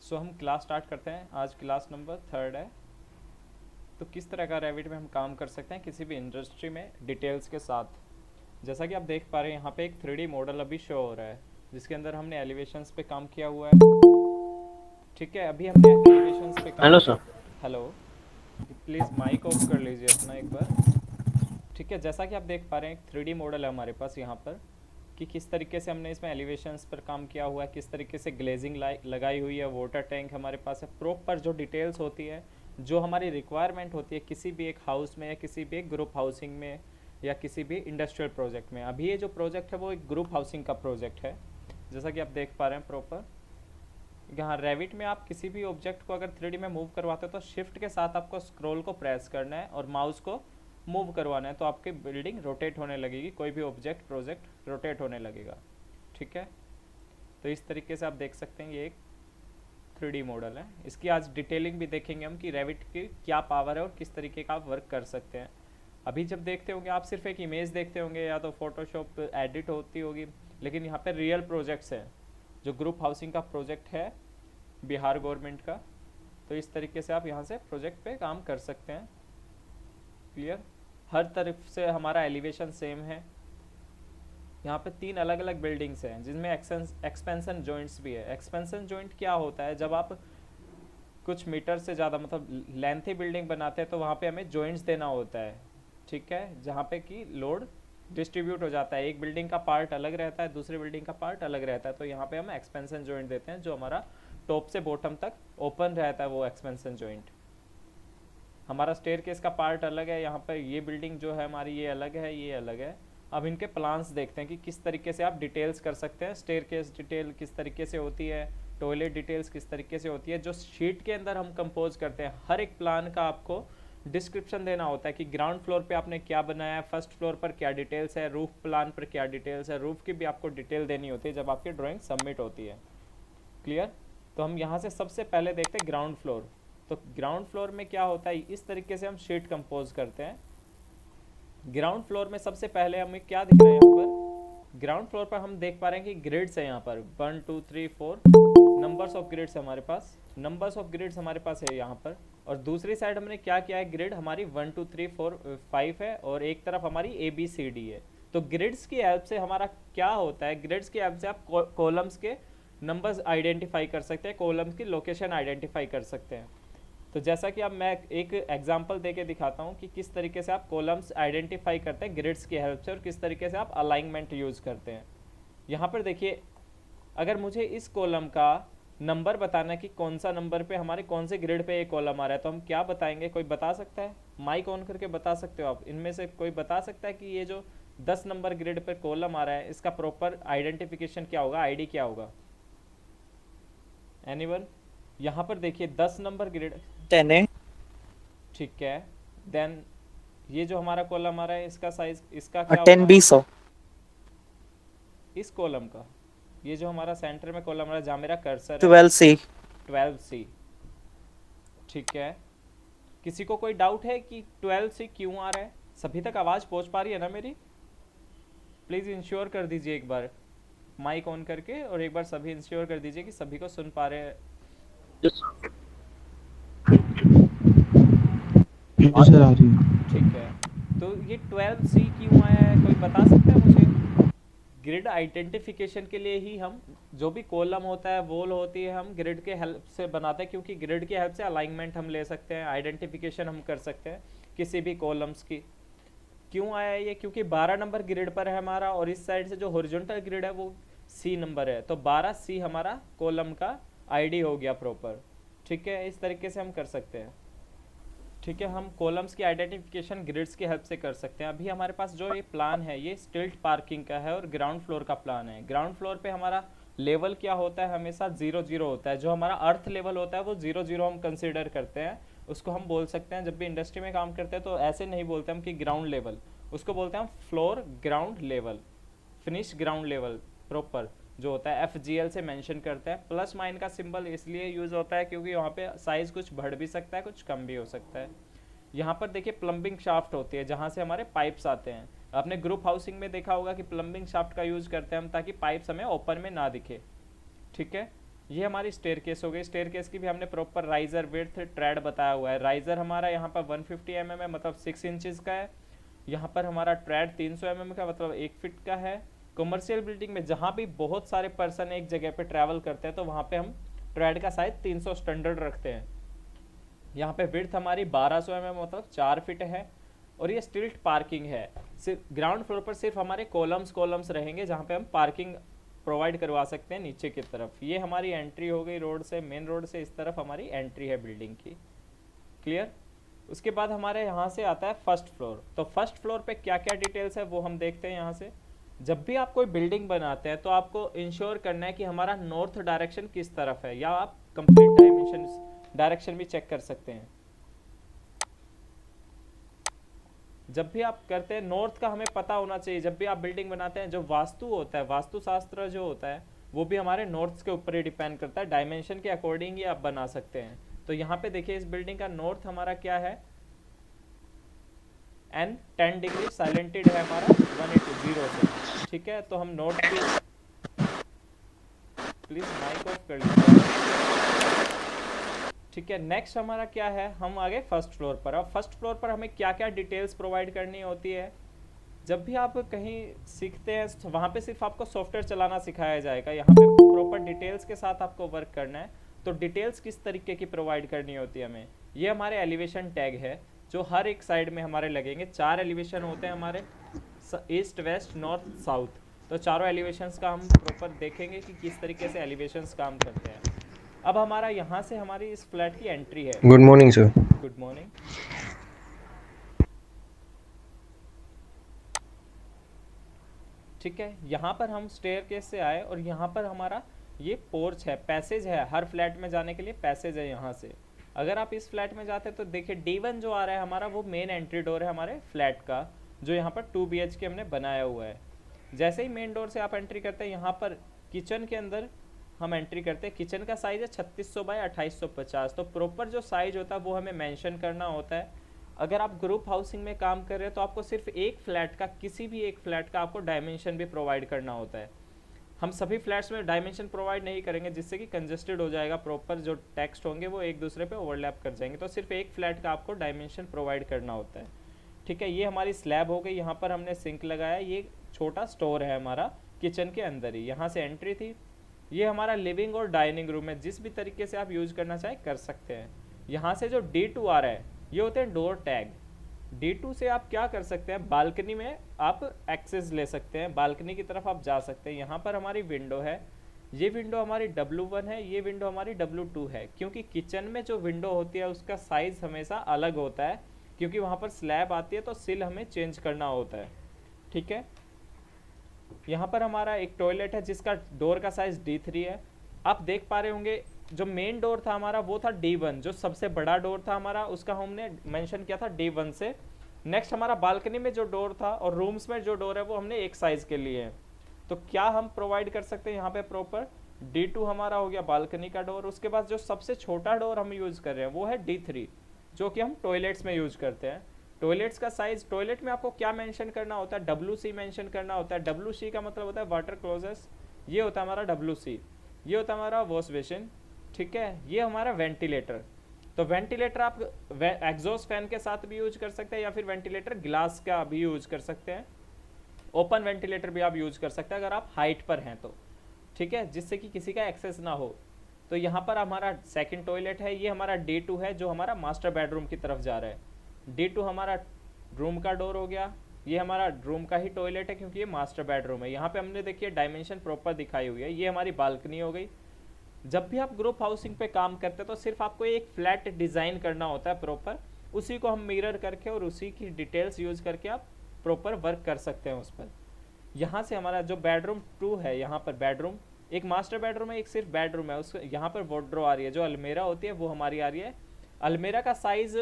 सो हम class start करते हैं। आज क्लास नंबर 3 है। तो किस तरह का रेविट में हम काम कर सकते हैं किसी भी इंडस्ट्री में डिटेल्स के साथ। जैसा कि आप देख पा रहे हैं यहाँ पे एक 3D मॉडल अभी शो हो रहा है जिसके अंदर हमने एलिवेशंस पे काम किया हुआ है। ठीक है, अभी हमने एलिवेशंस पे काम हेलो किया। Sir. Hello, please mic off कर लीजिए अपना एक बार। ठीक है, जैसा कि आप देख पा रहे हैं एक 3D मॉडल है हमारे पास यहाँ पर कि किस तरीके से हमने इसमें एलिवेशंस पर काम किया हुआ है, किस तरीके से ग्लेजिंग लगाई हुई है, वाटर टैंक हमारे पास है। प्रॉपर जो डिटेल्स होती है, जो हमारी रिक्वायरमेंट होती है किसी भी एक हाउस में या किसी भी एक ग्रुप हाउसिंग में या किसी भी इंडस्ट्रियल प्रोजेक्ट में। अभी ये जो प्रोजेक्ट है वो एक ग्रुप हाउसिंग का प्रोजेक्ट है, जैसा कि आप देख पा रहे हैं प्रॉपर। यहाँ रेविट में आप किसी भी ऑब्जेक्ट को अगर 3D में मूव करवाते हो तो शिफ्ट के साथ आपको स्क्रॉल को प्रेस करना है और माउस को मूव करवाना है, तो आपकी बिल्डिंग रोटेट होने लगेगी, कोई भी ऑब्जेक्ट प्रोजेक्ट रोटेट होने लगेगा। ठीक है, तो इस तरीके से आप देख सकते हैं ये एक 3D मॉडल है। इसकी आज डिटेलिंग भी देखेंगे हम कि रेविट की क्या पावर है और किस तरीके का आप वर्क कर सकते हैं। अभी जब देखते होंगे आप सिर्फ एक इमेज देखते होंगे या तो फोटोशॉप एडिट होती होगी, लेकिन यहाँ पे रियल प्रोजेक्ट्स हैं जो ग्रुप हाउसिंग का प्रोजेक्ट है बिहार गवर्नमेंट का। तो इस तरीके से आप यहाँ से प्रोजेक्ट पे काम कर सकते हैं। क्लियर, हर तरफ से हमारा एलिवेशन सेम है। यहाँ पे 3 अलग अलग बिल्डिंग्स हैं जिनमें एक्सपेंशन जॉइंट्स भी है। एक्सपेंशन जॉइंट क्या होता है, जब आप कुछ मीटर से ज़्यादा मतलब लेंथी बिल्डिंग बनाते हैं तो वहाँ पे हमें जॉइंट्स देना होता है। ठीक है, जहाँ पे कि लोड डिस्ट्रीब्यूट हो जाता है, एक बिल्डिंग का पार्ट अलग रहता है, दूसरी बिल्डिंग का पार्ट अलग रहता है, तो यहाँ पे हम एक्सपेंशन जॉइंट देते हैं जो हमारा टॉप से बॉटम तक ओपन रहता है। वो एक्सपेंशन जॉइंट हमारा स्टेयर केस का पार्ट अलग है, यहाँ पर ये बिल्डिंग जो है हमारी ये अलग है, ये अलग है। अब इनके प्लान्स देखते हैं कि किस तरीके से आप डिटेल्स कर सकते हैं। स्टेयर केस डिटेल किस तरीके से होती है, टॉयलेट डिटेल्स किस तरीके से होती है। जो शीट के अंदर हम कंपोज करते हैं, हर एक प्लान का आपको डिस्क्रिप्शन देना होता है कि ग्राउंड फ्लोर पे आपने क्या बनाया है, फर्स्ट फ्लोर पर क्या डिटेल्स है, रूफ प्लान पर क्या डिटेल्स है। रूफ की भी आपको डिटेल देनी होती है जब आपकी ड्राइंग सबमिट होती है। क्लियर, तो हम यहाँ से सबसे पहले देखते हैं ग्राउंड फ्लोर। तो ग्राउंड फ्लोर में क्या होता है, इस तरीके से हम शीट कंपोज करते हैं। ग्राउंड फ्लोर में सबसे पहले हमें क्या दिख रहा है, यहाँ पर ग्राउंड फ्लोर पर हम देख पा रहे हैं कि ग्रिड्स है यहाँ पर 1 2 3 4 नंबर्स ऑफ ग्रिड्स हमारे पास, नंबर्स ऑफ ग्रिड्स हमारे पास है यहाँ पर। और दूसरी साइड हमने क्या किया है, ग्रिड हमारी 1 2 3 4 5 है और एक तरफ हमारी ABCD है। तो ग्रिड्स की हेल्प से हमारा क्या होता है, ग्रिड्स की हेल्प से आप कॉलम्स के नंबर्स आइडेंटिफाई कर सकते हैं, कॉलम्स की लोकेशन आइडेंटिफाई कर सकते हैं। तो जैसा कि अब मैं एक एग्जांपल देके दिखाता हूँ कि किस तरीके से आप कॉलम्स आइडेंटिफाई करते हैं ग्रिड्स की हेल्प से और किस तरीके से आप अलाइनमेंट यूज़ करते हैं। यहाँ पर देखिए, अगर मुझे इस कॉलम का नंबर बताना है कि कौन सा नंबर पे हमारे कौन से ग्रिड पे ये कॉलम आ रहा है, तो हम क्या बताएंगे, कोई बता सकता है? माइक ऑन करके बता सकते हो आप, इनमें से कोई बता सकता है कि ये जो 10 नंबर ग्रिड पे कॉलम आ रहा है इसका प्रॉपर आइडेंटिफिकेशन क्या होगा, आईडी क्या होगा? एनीवन? यहाँ पर देखिए 10 नंबर ग्रिड। 10 ठीक है, देन ये जो हमारा कॉलम आ रहा है इसका साइज इसका और क्या 10 होगा? बी 100। इस कॉलम का, ये जो हमारा सेंटर में कॉलम आ रहा है जहाँ मेरा कर्सर है, 12C। 12C। ठीक है, किसी को कोई डाउट है कि 12C क्यों आ रहा है? सभी तक आवाज़ पहुँच पा रही है ना मेरी? प्लीज़ इंश्योर कर दीजिए एक बार माइक ऑन करके, और एक बार सभी इंश्योर कर दीजिए कि सभी को सुन पा रहे हैं। सर आ रही है। ठीक है, तो ये 12C क्यों आया है, कोई बता सकता है मुझे? ग्रिड आइडेंटिफिकेशन के लिए ही हम जो भी कॉलम होता है, वॉल होती है, हम ग्रिड के हेल्प से बनाते हैं, क्योंकि ग्रिड की हेल्प से अलाइनमेंट हम ले सकते हैं, आइडेंटिफिकेशन हम कर सकते हैं किसी भी कॉलम्स की। क्यों आया है ये? क्योंकि 12 नंबर ग्रिड पर है हमारा और इस साइड से जो हॉरिजॉन्टल ग्रिड है वो C नंबर है, तो 12C हमारा कॉलम का आईडी हो गया प्रॉपर। ठीक है, इस तरीके से हम कर सकते हैं। ठीक है, हम कॉलम्स की आइडेंटिफिकेशन ग्रिड्स की हेल्प से कर सकते हैं। अभी हमारे पास जो ये प्लान है ये स्टिल्ट पार्किंग का है और ग्राउंड फ्लोर का प्लान है। ग्राउंड फ्लोर पे हमारा लेवल क्या होता है, हमेशा 0 0 होता है। जो हमारा अर्थ लेवल होता है वो 0 0 हम कंसिडर करते हैं, उसको हम बोल सकते हैं। जब भी इंडस्ट्री में काम करते हैं तो ऐसे नहीं बोलते हम कि ग्राउंड लेवल, उसको बोलते हैं हम floor ground level, finish ground level proper जो होता है FGL से मेंशन करते हैं। प्लस माइन का सिंबल इसलिए यूज़ होता है क्योंकि वहाँ पे साइज़ कुछ बढ़ भी सकता है, कुछ कम भी हो सकता है। यहाँ पर देखिए प्लम्बिंग शाफ्ट होती है जहाँ से हमारे पाइप्स आते हैं। आपने ग्रुप हाउसिंग में देखा होगा कि प्लम्बिंग शाफ्ट का यूज़ करते हैं हम ताकि पाइप्स हमें ओपन में ना दिखे। ठीक है, ये हमारी स्टेयरकेस हो गई। स्टेयरकेस की भी हमने प्रॉपर राइजर विड्थ ट्रेड बताया हुआ है। राइजर हमारा यहाँ पर 150 mm है, मतलब 6 इंचज़ का है। यहाँ पर हमारा ट्रेड 300 mm का, मतलब 1 फीट का है। कमर्शियल बिल्डिंग में जहाँ भी बहुत सारे पर्सन एक जगह पे ट्रैवल करते हैं तो वहाँ पे हम ट्रेड का साइज 300 स्टैंडर्ड रखते हैं। यहाँ पे विड्थ हमारी 1200 mm, मतलब 4 फीट है। और ये स्टिल्ट पार्किंग है। सिर्फ ग्राउंड फ्लोर पर सिर्फ हमारे कॉलम्स रहेंगे जहाँ पे हम पार्किंग प्रोवाइड करवा सकते हैं नीचे की तरफ। ये हमारी एंट्री हो गई रोड से, मेन रोड से इस तरफ हमारी एंट्री है बिल्डिंग की। क्लियर। उसके बाद हमारे यहाँ से आता है फर्स्ट फ्लोर। तो फर्स्ट फ्लोर पे क्या क्या डिटेल्स है वो हम देखते हैं यहाँ से। जब भी आप कोई बिल्डिंग बनाते हैं तो आपको इंश्योर करना है कि हमारा नॉर्थ डायरेक्शन किस तरफ है, या आप कंप्लीट डायरेक्शन भी चेक कर सकते हैं। जब भी आप करते हैं नॉर्थ का हमें पता होना चाहिए। जब भी आप बिल्डिंग बनाते हैं, जो वास्तु होता है, वास्तुशास्त्र जो होता है वो भी हमारे नॉर्थ के ऊपर ही डिपेंड करता है। डायमेंशन के अकॉर्डिंग ही आप बना सकते हैं। तो यहाँ पे देखिए इस बिल्डिंग का नॉर्थ हमारा क्या है, एन 10 डिग्री साइलेंटेड है हमारा 180 से। ठीक है, तो हम नॉर्थ की, प्लीज माइक ऑफ कर लीजिए। ठीक है, नेक्स्ट हमारा क्या है, हम आगे फर्स्ट फ्लोर पर। अब फर्स्ट फ्लोर पर हमें क्या क्या डिटेल्स प्रोवाइड करनी होती है। जब भी आप कहीं सीखते हैं तो वहाँ पे सिर्फ आपको सॉफ्टवेयर चलाना सिखाया जाएगा। यहाँ पे प्रॉपर डिटेल्स के साथ आपको वर्क करना है। तो डिटेल्स किस तरीके की प्रोवाइड करनी होती है हमें, ये हमारे एलिवेशन टैग है जो हर एक साइड में हमारे लगेंगे। 4 एलिवेशन होते हैं हमारे, ईस्ट वेस्ट नॉर्थ साउथ। तो चारों एलिवेशंस का हम प्रॉपर देखेंगे कि किस तरीके से एलिवेशंस काम करते हैं। अब हमारा यहाँ से हमारी इस फ्लैट की एंट्री है। Good morning sir. Good morning. ठीक है, यहाँ पर हम स्टेयरकेस से आए और यहाँ पर हमारा ये पोर्च है, पैसेज है। हर फ्लैट में जाने के लिए पैसेज है यहाँ से। अगर आप इस फ्लैट में जाते हैं तो देखिए D1 जो आ रहा है हमारा, वो मेन एंट्री डोर है हमारे फ्लैट का, जो यहाँ पर 2 BHK हमने बनाया हुआ है। जैसे ही मेन डोर से आप एंट्री करते हैं, यहाँ पर किचन के अंदर हम एंट्री करते हैं। किचन का साइज है 3600 बाई 2850। तो प्रॉपर जो साइज होता है वो हमें मेंशन करना होता है। अगर आप ग्रुप हाउसिंग में काम कर रहे हैं तो आपको सिर्फ एक फ्लैट का, किसी भी एक फ्लैट का आपको डायमेंशन भी प्रोवाइड करना होता है। हम सभी फ्लैट्स में डायमेंशन प्रोवाइड नहीं करेंगे जिससे कि कंजस्टेड हो जाएगा, प्रॉपर जो टेक्स्ट होंगे वो एक दूसरे पे ओवरलैप कर जाएंगे। तो सिर्फ एक फ्लैट का आपको डायमेंशन प्रोवाइड करना होता है। ठीक है, ये हमारी स्लैब हो गई। यहाँ पर हमने सिंक लगाया। ये छोटा स्टोर है हमारा किचन के अंदर ही, यहाँ से एंट्री थी। ये हमारा लिविंग और डाइनिंग रूम है, जिस भी तरीके से आप यूज करना चाहे कर सकते हैं। यहाँ से जो D2 आ रहा है ये होते हैं डोर टैग। D2 से आप क्या कर सकते हैं, बालकनी में आप एक्सेस ले सकते हैं, बालकनी की तरफ आप जा सकते हैं। यहाँ पर हमारी विंडो है, ये विंडो हमारी W1 है, ये विंडो हमारी W2 है। क्योंकि किचन में जो विंडो होती है उसका साइज हमेशा अलग होता है, क्योंकि वहाँ पर स्लैब आती है तो सिल हमें चेंज करना होता है। ठीक है, यहाँ पर हमारा एक टॉयलेट है जिसका डोर का साइज D3 है। आप देख पा रहे होंगे जो मेन डोर था हमारा वो था D1, जो सबसे बड़ा डोर था हमारा उसका हमने मेंशन किया था D1 से। नेक्स्ट हमारा बालकनी में जो डोर था और रूम्स में जो डोर है वो हमने एक साइज के लिए है। तो क्या हम प्रोवाइड कर सकते हैं यहाँ पे, प्रॉपर D2 हमारा हो गया बालकनी का डोर। उसके बाद जो सबसे छोटा डोर हम यूज कर रहे हैं वो है D3, जो कि हम टॉयलेट्स में यूज करते हैं। टॉयलेट्स का साइज, टॉयलेट में आपको क्या मेंशन करना होता है, WC मेंशन करना होता है। WC का मतलब होता है वाटर क्लोजेस, ये होता है हमारा WC। ये होता है हमारा वॉश बेसिन। ठीक है, ये हमारा वेंटिलेटर। तो वेंटिलेटर आप एग्जॉस्ट फैन के साथ भी यूज कर सकते हैं, या फिर वेंटिलेटर ग्लास का भी यूज कर सकते हैं। ओपन वेंटिलेटर भी आप यूज कर सकते हैं अगर आप हाइट पर हैं तो। ठीक है, जिससे कि किसी का एक्सेस ना हो। तो यहाँ पर हमारा सेकंड टॉयलेट है, ये हमारा D2 है जो हमारा मास्टर बेडरूम की तरफ जा रहा है। D2 हमारा रूम का डोर हो गया। ये हमारा रूम का ही टॉयलेट है क्योंकि ये मास्टर बेडरूम है। यहाँ पे हमने देखिए डायमेंशन प्रॉपर दिखाई हुई है। ये हमारी बालकनी हो गई। जब भी आप ग्रुप हाउसिंग पे काम करते हैं तो सिर्फ आपको एक फ्लैट डिज़ाइन करना होता है प्रॉपर, उसी को हम मिरर करके और उसी की डिटेल्स यूज करके आप प्रॉपर वर्क कर सकते हैं उस पर। यहाँ से हमारा जो बेडरूम 2 है, यहाँ पर बेडरूम, एक मास्टर बेडरूम है, एक सिर्फ बेडरूम है। उस यहाँ पर वार्डरोब आ रही है, जो अलमेरा होती है वो हमारी आ रही है। अलमेरा का साइज़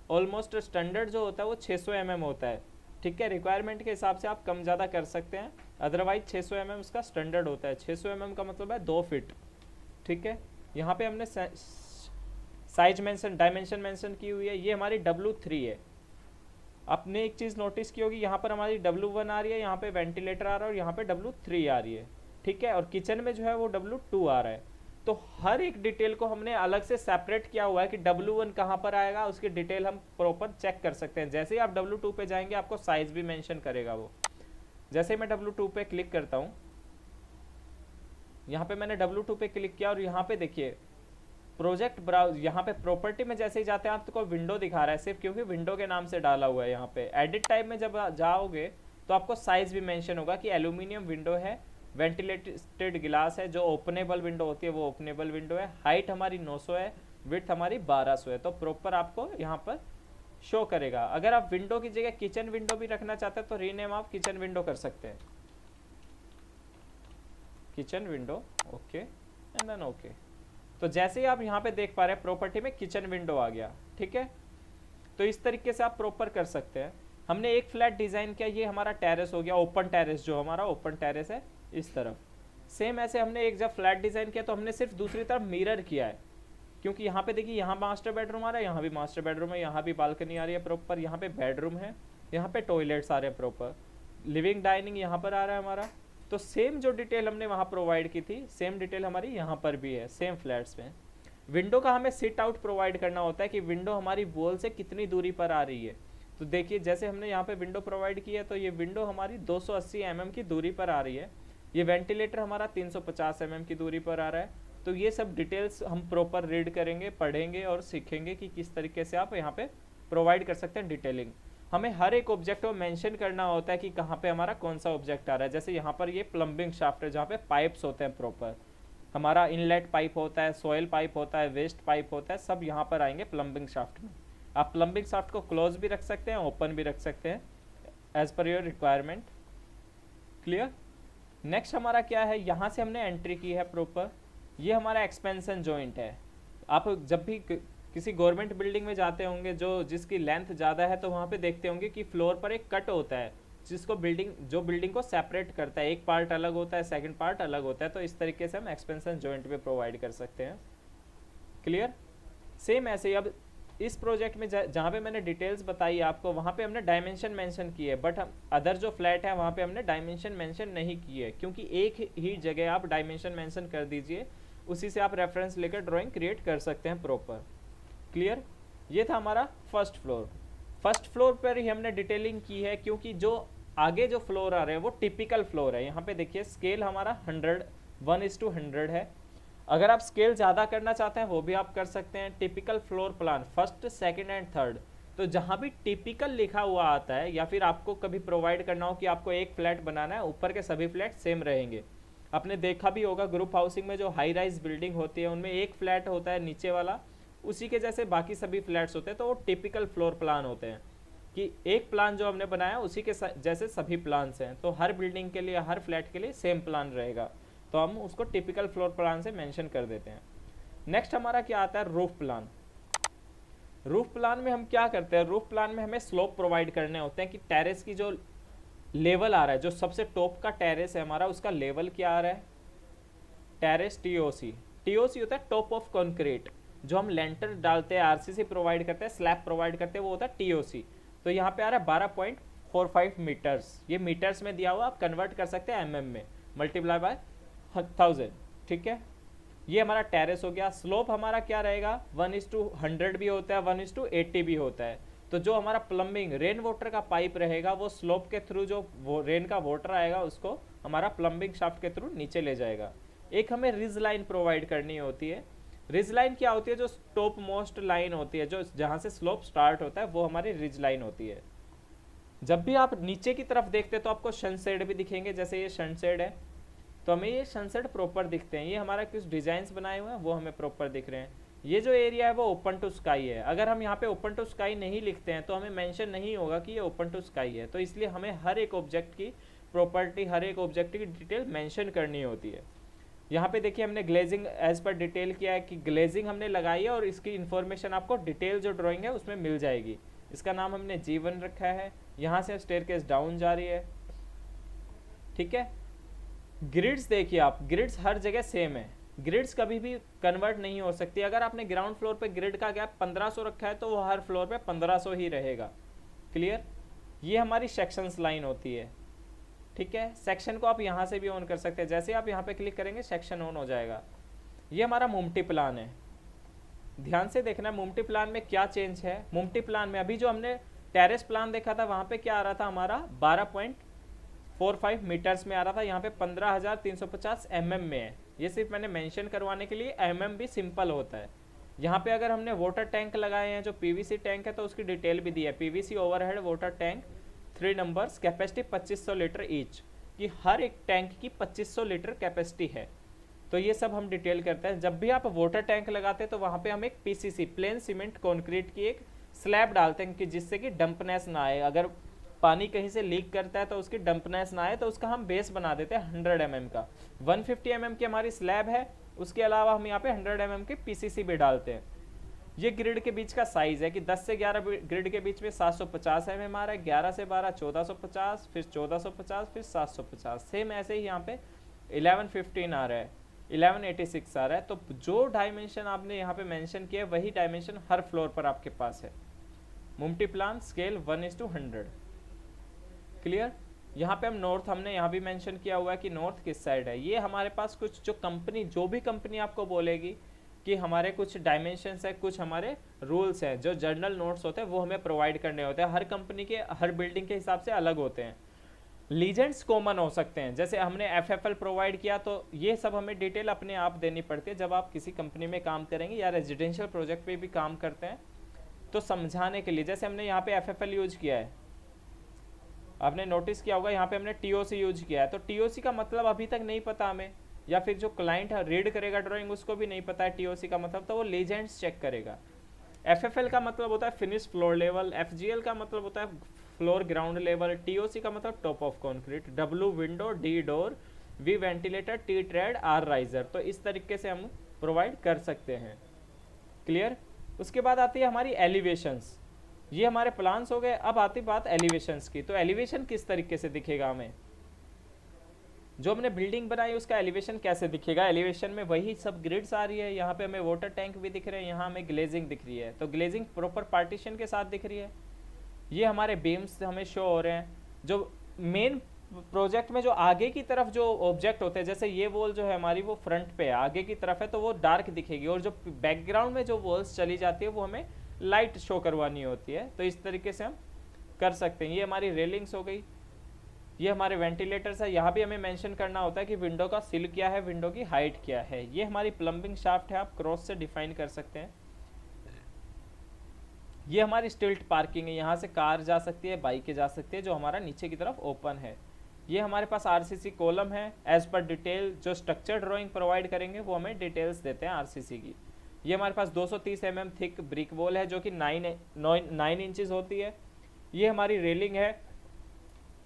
ऑलमोस्ट स्टैंडर्ड जो होता है वो 600 mm होता है। ठीक है, रिक्वायरमेंट के हिसाब से आप कम ज़्यादा कर सकते हैं, अदरवाइज 600 mm उसका स्टैंडर्ड होता है। 600 mm का मतलब है 2 फीट। ठीक है, यहाँ पे हमने साइज मेंशन, डायमेंशन मेंशन की हुई है। ये हमारी W3 है। आपने एक चीज़ नोटिस की होगी, यहाँ पर हमारी W1 आ रही है, यहाँ पे वेंटिलेटर आ रहा है और यहाँ पे W3 आ रही है। ठीक है, और किचन में जो है वो W2 आ रहा है। तो हर एक डिटेल को हमने अलग से सेपरेट किया हुआ है कि W1 कहाँ पर आएगा, उसकी डिटेल हम प्रॉपर चेक कर सकते हैं। जैसे ही आप W2 पे जाएंगे आपको साइज भी मेंशन करेगा वो। जैसे मैं W2 पे क्लिक करता हूँ, यहाँ पे मैंने W2 पे क्लिक किया और यहाँ पे देखिए प्रोजेक्ट ब्राउज, यहाँ पे प्रॉपर्टी में जैसे ही जाते हैं आपको विंडो दिखा रहा है सिर्फ, क्योंकि विंडो के नाम से डाला हुआ है। यहाँ पे एडिट टाइप में जब जाओगे तो आपको साइज भी मेंशन होगा कि एल्यूमिनियम विंडो है, वेंटिलेटेड गिलास है, जो ओपनेबल विंडो होती है वो ओपनेबल विंडो है, हाइट हमारी 900 है, विड्थ हमारी 1200 है। तो प्रॉपर आपको यहाँ पर शो करेगा। अगर आप विंडो की जगह किचन विंडो भी रखना चाहते हैं तो रीनेम आप किचन विंडो कर सकते हैं, kitchen window, okay and then okay. तो जैसे ही आप यहाँ पे देख पा रहे हैं प्रॉपर्टी में किचन विंडो आ गया, ठीक है। तो इस तरीके से आप प्रॉपर कर सकते हैं। हमने एक फ्लैट डिजाइन किया, ये हमारा टेरेस हो गया, ओपन टेरेस, जो हमारा ओपन टेरेस है इस तरफ। सेम ऐसे हमने एक जब फ्लैट डिजाइन किया तो हमने सिर्फ दूसरी तरफ मिरर किया है, क्योंकि यहाँ पे देखिए यहाँ मास्टर बेडरूम आ रहा है, यहाँ भी मास्टर बेडरूम है, यहाँ भी बालकनी आ रही है प्रॉपर, यहाँ पे बेडरूम है, यहाँ पे टॉयलेट्स आ रहे हैं प्रॉपर, लिविंग डाइनिंग यहाँ पर आ रहा है हमारा। तो सेम जो डिटेल हमने वहाँ प्रोवाइड की थी सेम डिटेल हमारी यहाँ पर भी है, सेम फ्लैट्स में। विंडो का हमें सिट आउट प्रोवाइड करना होता है कि विंडो हमारी वॉल से कितनी दूरी पर आ रही है। तो देखिए जैसे हमने यहाँ पे विंडो प्रोवाइड की है तो ये विंडो हमारी 280 mm की दूरी पर आ रही है, ये वेंटिलेटर हमारा 350 mm की दूरी पर आ रहा है। तो ये सब डिटेल्स हम प्रॉपर रीड करेंगे, पढ़ेंगे और सीखेंगे कि किस तरीके से आप यहाँ पे प्रोवाइड कर सकते हैं डिटेलिंग। हमें हर एक ऑब्जेक्ट को मेंशन करना होता है कि कहाँ पे हमारा कौन सा ऑब्जेक्ट आ रहा है। जैसे यहाँ पर ये प्लम्बिंग शाफ्ट है जहाँ पे पाइप्स होते हैं प्रॉपर, हमारा इनलेट पाइप होता है, सॉइल पाइप होता है, वेस्ट पाइप होता है, सब यहाँ पर आएंगे प्लम्बिंग शाफ्ट में। आप प्लम्बिंग शाफ्ट को क्लोज भी रख सकते हैं, ओपन भी रख सकते हैं as per your requirement. Clear. Next हमारा क्या है, यहाँ से हमने एंट्री की है प्रॉपर, ये हमारा एक्सपेंशन जॉइंट है। आप जब भी किसी गवर्नमेंट बिल्डिंग में जाते होंगे जो जिसकी लेंथ ज़्यादा है तो वहाँ पे देखते होंगे कि फ्लोर पर एक कट होता है जिसको बिल्डिंग को सेपरेट करता है, एक पार्ट अलग होता है, सेकंड पार्ट अलग होता है। तो इस तरीके से हम एक्सपेंशन जॉइंट पे प्रोवाइड कर सकते हैं। क्लियर। सेम ऐसे ही अब इस प्रोजेक्ट में जहाँ पे मैंने डिटेल्स बताई आपको वहाँ पे हमने डायमेंशन मेंशन की है, बट हम अदर जो फ्लैट है वहाँ पे हमने डायमेंशन मेंशन नहीं की है, क्योंकि एक ही जगह आप डायमेंशन मेंशन कर दीजिए, उसी से आप रेफरेंस लेकर ड्राइंग क्रिएट कर सकते हैं प्रॉपर। क्लियर। ये था हमारा फर्स्ट फ्लोर। फर्स्ट फ्लोर पर ही हमने डिटेलिंग की है, क्योंकि जो आगे जो फ्लोर आ रहे हैं वो टिपिकल फ्लोर है। यहाँ पे देखिए स्केल हमारा 1:100 है। अगर आप स्केल ज़्यादा करना चाहते हैं वो भी आप कर सकते हैं। Typical floor plan first, second and third, तो जहाँ भी टिपिकल लिखा हुआ आता है या फिर आपको कभी प्रोवाइड करना हो कि आपको एक फ्लैट बनाना है, ऊपर के सभी फ्लैट सेम रहेंगे। आपने देखा भी होगा ग्रुप हाउसिंग में जो हाई राइज बिल्डिंग होती है उनमें एक फ्लैट होता है नीचे वाला, उसी के जैसे बाकी सभी फ्लैट्स होते हैं, तो वो टिपिकल फ्लोर प्लान होते हैं कि एक प्लान जो हमने बनाया उसी के जैसे सभी प्लान्स हैं। तो हर बिल्डिंग के लिए, हर फ्लैट के लिए सेम प्लान रहेगा, तो हम उसको टिपिकल फ्लोर प्लान से मेंशन कर देते हैं। नेक्स्ट हमारा क्या आता है, रूफ प्लान। रूफ प्लान में हम क्या करते हैं, रूफ प्लान में हमें स्लोप प्रोवाइड करने होते हैं कि टेरेस की जो लेवल आ रहा है, जो सबसे टॉप का टेरेस है हमारा, उसका लेवल क्या आ रहा है। टेरेस TOC, TOC होता है टॉप ऑफ कंक्रीट, जो हम लेंटर डालते हैं, RCC प्रोवाइड करते हैं, स्लैब प्रोवाइड करते हैं, वो होता है TOC। तो यहाँ पे आ रहा है 12.45 मीटर्स, ये मीटर्स में दिया हुआ, आप कन्वर्ट कर सकते हैं MM में, मल्टीप्लाई बाय 1000। ठीक है, ये हमारा टेरेस हो गया। स्लोप हमारा क्या रहेगा, 1:100 भी होता है, 1:80 भी होता है। तो जो हमारा प्लम्बिंग रेन वाटर का पाइप रहेगा वो स्लोप के थ्रू जो रेन का वाटर आएगा उसको हमारा प्लम्बिंग शाफ्ट के थ्रू नीचे ले जाएगा। एक हमें रिज लाइन प्रोवाइड करनी होती है। रिज लाइन क्या होती है, जो टॉप मोस्ट लाइन होती है, जो जहाँ से स्लोप स्टार्ट होता है वो हमारी रिज लाइन होती है। जब भी आप नीचे की तरफ देखते हैं तो आपको सनसेड भी दिखेंगे, जैसे ये सनसेड है तो हमें ये सनसेट प्रॉपर दिखते हैं। ये हमारा कुछ डिजाइन्स बनाए हुए हैं वो हमें प्रॉपर दिख रहे हैं। ये जो एरिया है वो ओपन टू स्काई है। अगर हम यहाँ पे ओपन टू स्काई नहीं लिखते हैं तो हमें मेंशन नहीं होगा कि ये ओपन टू स्काई है। तो इसलिए हमें हर एक ऑब्जेक्ट की प्रॉपर्टी, हर एक ऑब्जेक्ट की डिटेल मेंशन करनी होती है। यहाँ पे देखिए हमने ग्लेजिंग एज पर डिटेल किया है कि ग्लेजिंग हमने लगाई है और इसकी इन्फॉर्मेशन आपको डिटेल जो ड्राइंग है उसमें मिल जाएगी। इसका नाम हमने G1 रखा है। यहाँ से स्टेयरकेस डाउन जा रही है। ठीक है, ग्रिड्स देखिए आप, ग्रिड्स हर जगह सेम है, ग्रिड्स कभी भी कन्वर्ट नहीं हो सकती। अगर आपने ग्राउंड फ्लोर पे ग्रिड का गैप 1500 रखा है तो वो हर फ्लोर पे 1500 ही रहेगा। क्लियर। ये हमारी सेक्शंस लाइन होती है। ठीक है, सेक्शन को आप यहाँ से भी ऑन कर सकते हैं। जैसे आप यहाँ पे क्लिक करेंगे सेक्शन ऑन हो जाएगा। ये हमारा मुमटी प्लान है। ध्यान से देखना मुमटी प्लान में क्या चेंज है। मुमटी प्लान में अभी जो हमने टेरेस प्लान देखा था वहाँ पे क्या आ रहा था हमारा 12.45 मीटर्स में आ रहा था, यहाँ पे 15,350 mm में है। ये सिर्फ मैंने मेंशन करवाने के लिए, mm भी सिंपल होता है। यहाँ पे अगर हमने वाटर टैंक लगाए हैं जो पीवीसी टैंक है तो उसकी डिटेल भी दी है, PVC overhead water tank 3 numbers, capacity 2500 litre each, कि हर एक टैंक की 2500 लीटर कैपेसिटी है। तो ये सब हम डिटेल करते हैं। जब भी आप वाटर टैंक लगाते हैं तो वहाँ पे हम एक पीसीसी प्लेन सीमेंट कंक्रीट की एक स्लैब डालते हैं कि जिससे कि डंपनेस ना आए। अगर पानी कहीं से लीक करता है तो उसकी डंपनेस ना आए, तो उसका हम बेस बना देते हैं 100 mm का। 150 mm की हमारी स्लैब है, उसके अलावा हम यहाँ पे 100 mm की पीसीसी भी डालते हैं। ये ग्रिड के बीच का साइज है कि 10 से 11 ग्रिड के बीच में 750 mm आ रहा है, 11 से 12 1450, फिर 1450, फिर 750। सेम ऐसे ही यहाँ पे 1115 आ रहा है, 1186 आ रहा है। तो जो डायमेंशन आपने यहाँ पे मेंशन किया है वही डायमेंशन हर फ्लोर पर आपके पास है। मुमटी प्लान स्केल 1:100। क्लियर। यहाँ पे हम नॉर्थ, हमने यहाँ भी मेंशन किया हुआ है कि नॉर्थ किस साइड है। ये हमारे पास कुछ जो कंपनी, जो भी कंपनी आपको बोलेगी कि हमारे कुछ डायमेंशंस है, कुछ हमारे रूल्स हैं, जो जर्नल नोट्स होते हैं वो हमें प्रोवाइड करने होते हैं। हर कंपनी के हर बिल्डिंग के हिसाब से अलग होते हैं। लीजेंड्स कॉमन हो सकते हैं, जैसे हमने एफएफएल प्रोवाइड किया, तो ये सब हमें डिटेल अपने आप देनी पड़ती है जब आप किसी कंपनी में काम करेंगे या रेजिडेंशियल प्रोजेक्ट पे भी काम करते हैं तो समझाने के लिए। जैसे हमने यहाँ पे एफएफएल यूज किया है, आपने नोटिस किया होगा यहाँ पे हमने टीओसी यूज किया है। तो टीओसी का मतलब अभी तक नहीं पता हमें, या फिर जो क्लाइंट रीड करेगा ड्राइंग उसको भी नहीं पता है टीओसी का मतलब, तो वो लीजेंड्स चेक करेगा। एफएफएल का मतलब होता है फिनिश फ्लोर लेवल, एफजीएल का मतलब होता है फ्लोर ग्राउंड लेवल, टीओसी का मतलब top of concrete, W window, D door, V ventilator, T tread, R riser. तो इस तरीके से हम प्रोवाइड कर सकते हैं। क्लियर। उसके बाद आती है हमारी एलिवेशंस। ये हमारे प्लान्स हो गए। अब आती बात एलिवेशंस की। तो एलिवेशन किस तरीके से दिखेगा हमें, जो हमने बिल्डिंग बनाई उसका एलिवेशन कैसे दिखेगा। एलिवेशन में वही सब ग्रिड्स आ रही है, यहाँ पे हमें वाटर टैंक भी दिख रहे हैं, यहाँ हमें ग्लेजिंग दिख रही है, तो ग्लेजिंग प्रॉपर पार्टीशन के साथ दिख रही है। ये हमारे बीम्स हमें शो हो रहे हैं। जो मेन प्रोजेक्ट में जो आगे की तरफ जो ऑब्जेक्ट होते हैं, जैसे ये वॉल जो है हमारी वो फ्रंट पे है, आगे की तरफ है, तो वो डार्क दिखेगी, और जो बैकग्राउंड में जो वॉल्स चली जाती है वो हमें लाइट शो करवानी होती है। तो इस तरीके से हम कर सकते हैं। ये हमारी रेलिंग्स हो गई, ये हमारे वेंटिलेटर्स है। यहाँ भी हमें मेंशन करना होता है कि विंडो का सिल क्या है, विंडो की हाइट क्या है। ये हमारी प्लम्बिंग शाफ्ट है, आप क्रॉस से डिफाइन कर सकते हैं। ये हमारी स्टिल्ट पार्किंग है, यहाँ से कार जा सकती है, बाइकें जा सकती है, जो हमारा नीचे की तरफ ओपन है। ये हमारे पास आरसीसी कॉलम है, एज पर डिटेल जो स्ट्रक्चर ड्राइंग प्रोवाइड करेंगे वो हमें डिटेल्स देते हैं आरसीसी की। ये हमारे पास 230 mm थिक ब्रिक वॉल है जो कि 9 इंचेस होती है। ये हमारी रेलिंग है।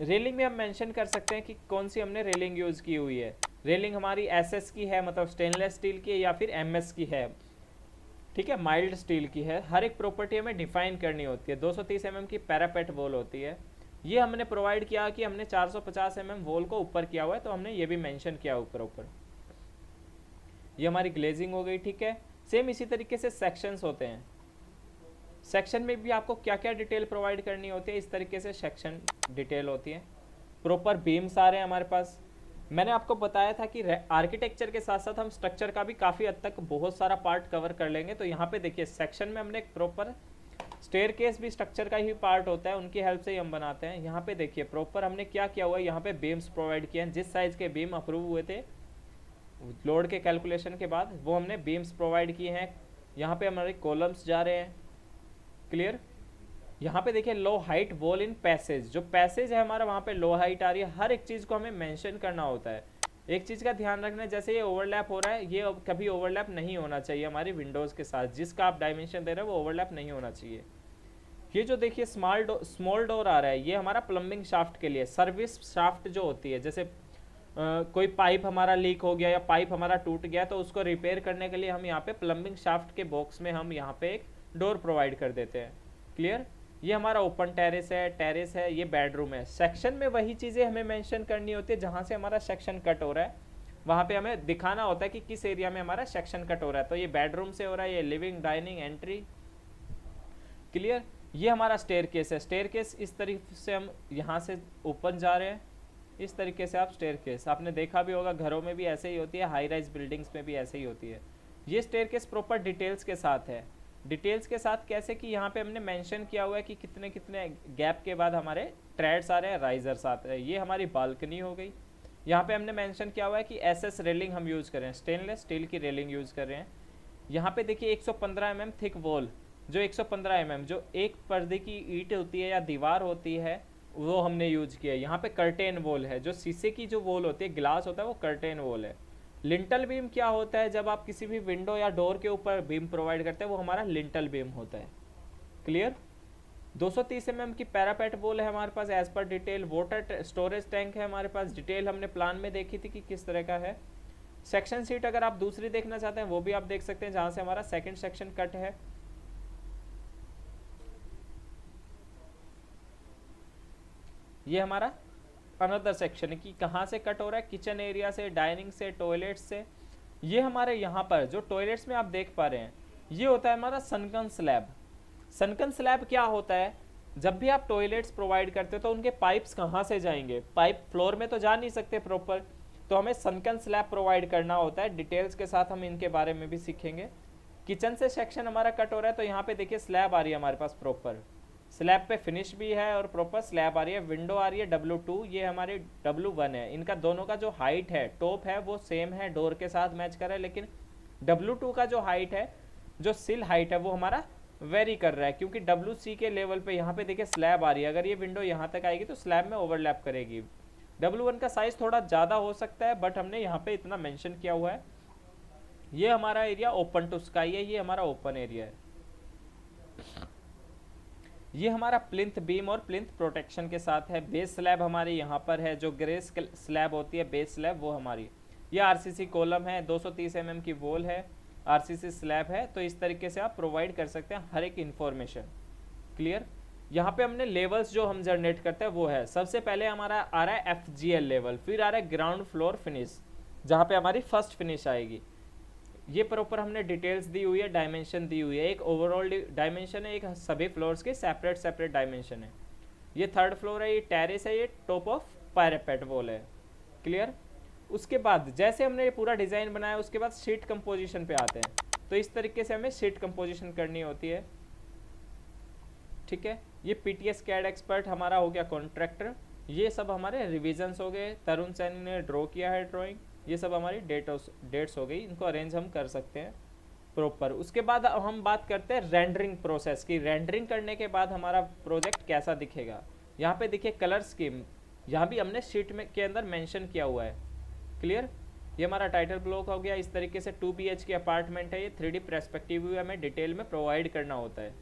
रेलिंग में हम मेंशन कर सकते हैं कि कौन सी हमने रेलिंग यूज़ की हुई है। रेलिंग हमारी एसएस की है, मतलब स्टेनलेस स्टील की है, या फिर एमएस की है, ठीक है, माइल्ड स्टील की है। हर एक प्रॉपर्टी हमें डिफाइन करनी होती है। 230 mm की पैरापेट वॉल होती है। ये हमने प्रोवाइड किया कि हमने 450 mm वॉल को ऊपर किया हुआ है, तो हमने ये भी मेंशन किया ऊपर। ये हमारी ग्लेजिंग हो गई, ठीक है। सेम इसी तरीके से सेक्शंस होते हैं। सेक्शन में भी आपको क्या क्या डिटेल प्रोवाइड करनी होती है, इस तरीके से सेक्शन डिटेल होती है। प्रॉपर बीम्स आ रहे हैं हमारे पास। मैंने आपको बताया था कि आर्किटेक्चर के साथ साथ हम स्ट्रक्चर का भी काफ़ी हद तक बहुत सारा पार्ट कवर कर लेंगे। तो यहाँ पे देखिए सेक्शन में हमने एक प्रॉपर स्टेयरकेस भी स्ट्रक्चर का ही पार्ट होता है, उनकी हेल्प से ही हम बनाते हैं। यहाँ पे देखिए प्रॉपर हमने क्या किया हुआ है, यहाँ पे बीम्स प्रोवाइड किए हैं। जिस साइज़ के बीम अप्रूव हुए थे लोड के कैलकुलेशन के बाद, वो हमने बीम्स प्रोवाइड किए हैं। यहाँ पे हमारे कॉलम्स जा रहे हैं। क्लियर। यहाँ पे देखिए लो हाइट वॉल इन पैसेज, जो पैसेज है हमारा वहाँ पे लो हाइट आ रही है। हर एक चीज़ को हमें मेंशन करना होता है। एक चीज़ का ध्यान रखना है, जैसे ये ओवरलैप हो रहा है, ये कभी ओवरलैप नहीं होना चाहिए हमारी विंडोज़ के साथ। जिसका आप डायमेंशन दे रहे हो वो ओवरलैप नहीं होना चाहिए। ये जो देखिए स्मॉल डोर आ रहा है, ये हमारा प्लम्बिंग शाफ्ट के लिए, सर्विस शाफ्ट जो होती है, जैसे कोई पाइप हमारा लीक हो गया या पाइप हमारा टूट गया तो उसको रिपेयर करने के लिए हम यहाँ पे प्लम्बिंग शाफ्ट के बॉक्स में हम यहाँ पे एक डोर प्रोवाइड कर देते हैं। क्लियर। ये हमारा ओपन टेरेस है, ये बेडरूम है। सेक्शन में वही चीज़ें हमें मेंशन करनी होती है जहाँ से हमारा सेक्शन कट हो रहा है, वहाँ पे हमें दिखाना होता है कि किस एरिया में हमारा सेक्शन कट हो रहा है। तो ये बेडरूम से हो रहा है, ये लिविंग, डाइनिंग, एंट्री। क्लियर। ये हमारा स्टेयरकेस है। स्टेयरकेस इस तरीके से हम यहाँ से ऊपर जा रहे हैं, इस तरीके से आप स्टेयरकेस, आपने देखा भी होगा घरों में भी ऐसे ही होती है, हाई राइज बिल्डिंग्स में भी ऐसे ही होती है। ये स्टेयरकेस प्रॉपर डिटेल्स के साथ है। डिटेल्स के साथ कैसे कि यहाँ पे हमने मेंशन किया हुआ है कि कितने कितने गैप के बाद हमारे ट्रेड्स आ रहे हैं, राइजर्स आते हैं। ये हमारी बालकनी हो गई। यहाँ पे हमने मेंशन किया हुआ है कि एसएस रेलिंग हम यूज़ कर रहे हैं, स्टेनलेस स्टील की रेलिंग यूज़ कर रहे हैं। यहाँ पे देखिए 115 mm थिक वॉल, जो 115 mm जो एक पर्दे की ईंट होती है या दीवार होती है वो हमने यूज किया है। यहाँ पे कर्टेन वॉल है, जो शीशे की जो वॉल होती है, ग्लास होता है, वो कर्टेन वॉल है। लिंटल बीम क्या होता है, जब आप किसी भी विंडो या डोर के ऊपर बीम प्रोवाइड करते हैं वो हमारा लिंटल बीम होता है। क्लियर। 230 mm की पैरापेट वॉल है हमारे पास as per detail. Water storage tank है हमारे पास, डिटेल हमने प्लान में देखी थी कि किस तरह का है। सेक्शन सीट अगर आप दूसरी देखना चाहते हैं वो भी आप देख सकते हैं, जहाँ से हमारा सेकंड सेक्शन कट है। ये हमारा अनदर सेक्शन है कि कहाँ से कट हो रहा है, किचन एरिया से, डाइनिंग से, टॉयलेट से। ये हमारे यहाँ पर जो टॉयलेट्स में आप देख पा रहे हैं ये होता है हमारा सनकन स्लैब। सनकन स्लैब क्या होता है, जब भी आप टॉयलेट्स प्रोवाइड करते हो तो उनके पाइप्स कहाँ से जाएंगे, पाइप फ्लोर में तो जा नहीं सकते प्रॉपर, तो हमें सनकन स्लैब प्रोवाइड करना होता है। डिटेल्स के साथ हम इनके बारे में भी सीखेंगे। किचन से सेक्शन हमारा कट हो रहा है तो यहाँ पे देखिए स्लैब आ रही है हमारे पास प्रॉपर, स्लैब पे फिनिश भी है और प्रॉपर स्लैब आ रही है। विंडो आ रही है W2, ये हमारी W1 है। इनका दोनों का जो हाइट है, टॉप है, वो सेम है, डोर के साथ मैच कर रहा है, लेकिन W2 का जो हाइट है, जो सिल हाइट है, वो हमारा वेरी कर रहा है, क्योंकि WC के लेवल पे यहाँ पे देखिए स्लैब आ रही है। अगर ये विंडो यहाँ तक आएगी तो स्लैब में ओवरलैप करेगी। W1 का साइज थोड़ा ज़्यादा हो सकता है, बट हमने यहाँ पे इतना मेंशन किया हुआ है। ये हमारा एरिया ओपन टू स्काई है, ये हमारा ओपन एरिया है। ये हमारा प्लिंथ बीम और प्लिंथ प्रोटेक्शन के साथ है। बेस स्लैब हमारी यहाँ पर है, जो ग्रे स्लैब होती है बेस स्लैब, वो हमारी। ये आरसीसी कॉलम है, 230 mm की वॉल है, आरसीसी स्लैब है। तो इस तरीके से आप प्रोवाइड कर सकते हैं हर एक इन्फॉर्मेशन। क्लियर। यहाँ पे हमने लेवल्स जो हम जनरेट करते हैं वो है, सबसे पहले हमारा आ रहा है FGL लेवल, फिर आ रहा है ग्राउंड फ्लोर फिनिश, जहाँ पे हमारी फर्स्ट फिनिश आएगी। ये प्रॉपर हमने डिटेल्स दी हुई है, डायमेंशन दी हुई है। एक ओवरऑल डायमेंशन है, एक सभी फ्लोर्स के सेपरेट सेपरेट डायमेंशन है। ये थर्ड फ्लोर है, ये टेरेस है, ये टॉप ऑफ पैरापेट वॉल है। क्लियर। उसके बाद जैसे हमने ये पूरा डिज़ाइन बनाया उसके बाद शीट कंपोजिशन पे आते हैं। तो इस तरीके से हमें शीट कंपोजिशन करनी होती है। ठीक है। ये PTS CAD एक्सपर्ट हमारा हो गया कॉन्ट्रैक्टर। ये सब हमारे रिविजन्स हो गए, तरुण सैनी ने ड्रॉ किया है ड्राइंग। ये सब हमारी डेट्स हो गई, इनको अरेंज हम कर सकते हैं प्रॉपर। उसके बाद हम बात करते हैं रेंडरिंग प्रोसेस की। रेंडरिंग करने के बाद हमारा प्रोजेक्ट कैसा दिखेगा। यहाँ पे देखिए कलर स्कीम, यहाँ भी हमने शीट में के अंदर मेंशन किया हुआ है। क्लियर। ये हमारा टाइटल ब्लॉक हो गया। इस तरीके से 2 BHK अपार्टमेंट है, ये 3D पर्सपेक्टिव व्यू हमें डिटेल में प्रोवाइड करना होता है।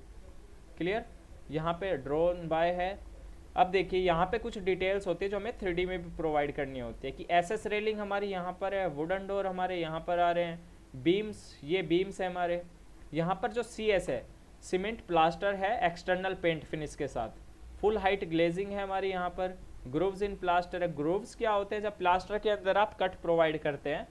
क्लियर। यहाँ पे ड्रोन बाय है। अब देखिए यहाँ पे कुछ डिटेल्स होती है जो हमें 3D में भी प्रोवाइड करनी होती है, कि एसएस रेलिंग हमारी यहाँ पर है, वुडन डोर हमारे यहाँ पर आ रहे हैं, बीम्स, ये बीम्स है हमारे। यहाँ पर जो CS है, सीमेंट प्लास्टर है एक्सटर्नल पेंट फिनिश के साथ, फुल हाइट ग्लेजिंग है हमारी यहाँ पर। ग्रूव्स इन प्लास्टर है। ग्रूव्स क्या होते हैं, जब प्लास्टर के अंदर आप कट प्रोवाइड करते हैं,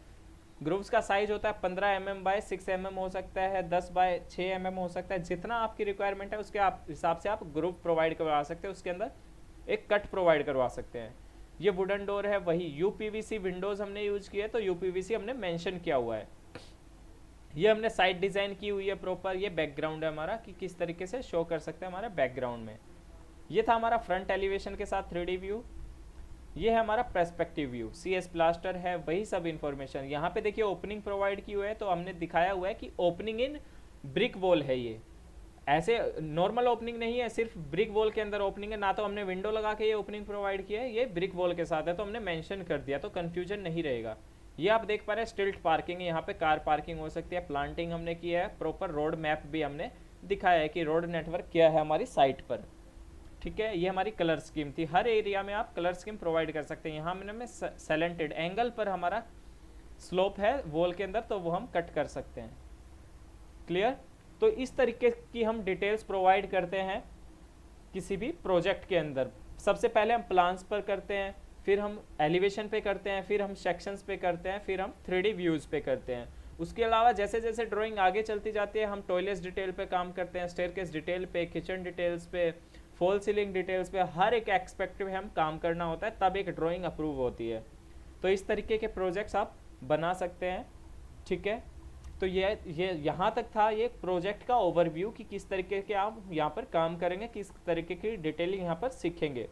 ग्रूव्स का साइज होता है 15 mm बाय 6 mm हो सकता है, 10 बाय 6 mm हो सकता है, जितना आपकी रिक्वायरमेंट है उसके हिसाब से आप ग्रूव प्रोवाइड करवा सकते हैं, उसके अंदर एक कट प्रोवाइड करवा सकते हैं। ये वुडन डोर है, वही UPVC विंडोज हमने यूज किया है, तो UPVC हमने मेंशन किया हुआ है। ये हमने साइड डिजाइन की हुई है प्रॉपर। ये बैकग्राउंड है हमारा, कि किस तरीके से शो कर सकते हैं हमारे बैकग्राउंड में। ये था हमारा फ्रंट एलिवेशन के साथ 3D व्यू। ये है हमारा पर्सपेक्टिव व्यू, CS प्लास्टर है, वही सब इन्फॉर्मेशन। यहाँ पे देखिए ओपनिंग प्रोवाइड की हुई है, तो हमने दिखाया हुआ है कि ओपनिंग इन ब्रिक वॉल है। ये ऐसे नॉर्मल ओपनिंग नहीं है, सिर्फ ब्रिक वॉल के अंदर ओपनिंग है। ना तो हमने विंडो लगा के ये ओपनिंग प्रोवाइड किया है, ये ब्रिक वॉल के साथ है, तो हमने मेंशन कर दिया, तो कंफ्यूजन नहीं रहेगा। ये आप देख पा रहे हैं स्टिल्ट पार्किंग, यहाँ पे कार पार्किंग हो सकती है। प्लांटिंग हमने किया है, प्रॉपर रोड मैप भी हमने दिखाया है कि रोड नेटवर्क क्या है हमारी साइट पर। ठीक है। ये हमारी कलर स्कीम थी। हर एरिया में आप कलर स्कीम प्रोवाइड कर सकते हैं। यहाँ हमने सेलेंटेड एंगल पर हमारा स्लोप है वॉल के अंदर, तो वो हम कट कर सकते हैं। क्लियर। तो इस तरीके की हम डिटेल्स प्रोवाइड करते हैं किसी भी प्रोजेक्ट के अंदर। सबसे पहले हम प्लान्स पर करते हैं, फिर हम एलिवेशन पे करते हैं, फिर हम सेक्शंस पे करते हैं, फिर हम 3D व्यूज़ पे करते हैं। उसके अलावा जैसे जैसे ड्राइंग आगे चलती जाती है, हम टॉयलेट्स डिटेल पे काम करते हैं, स्टेयरकेस डिटेल पे, किचन डिटेल्स पे, फॉल सीलिंग डिटेल्स पे, हर एक एक्सपेक्ट में हम काम करना होता है, तब एक ड्राइंग अप्रूव होती है। तो इस तरीके के प्रोजेक्ट्स आप बना सकते हैं। ठीक है। तो ये यहाँ तक था ये प्रोजेक्ट का ओवरव्यू कि किस तरीके के आप यहाँ पर काम करेंगे, किस तरीके की डिटेलिंग यहाँ पर सीखेंगे।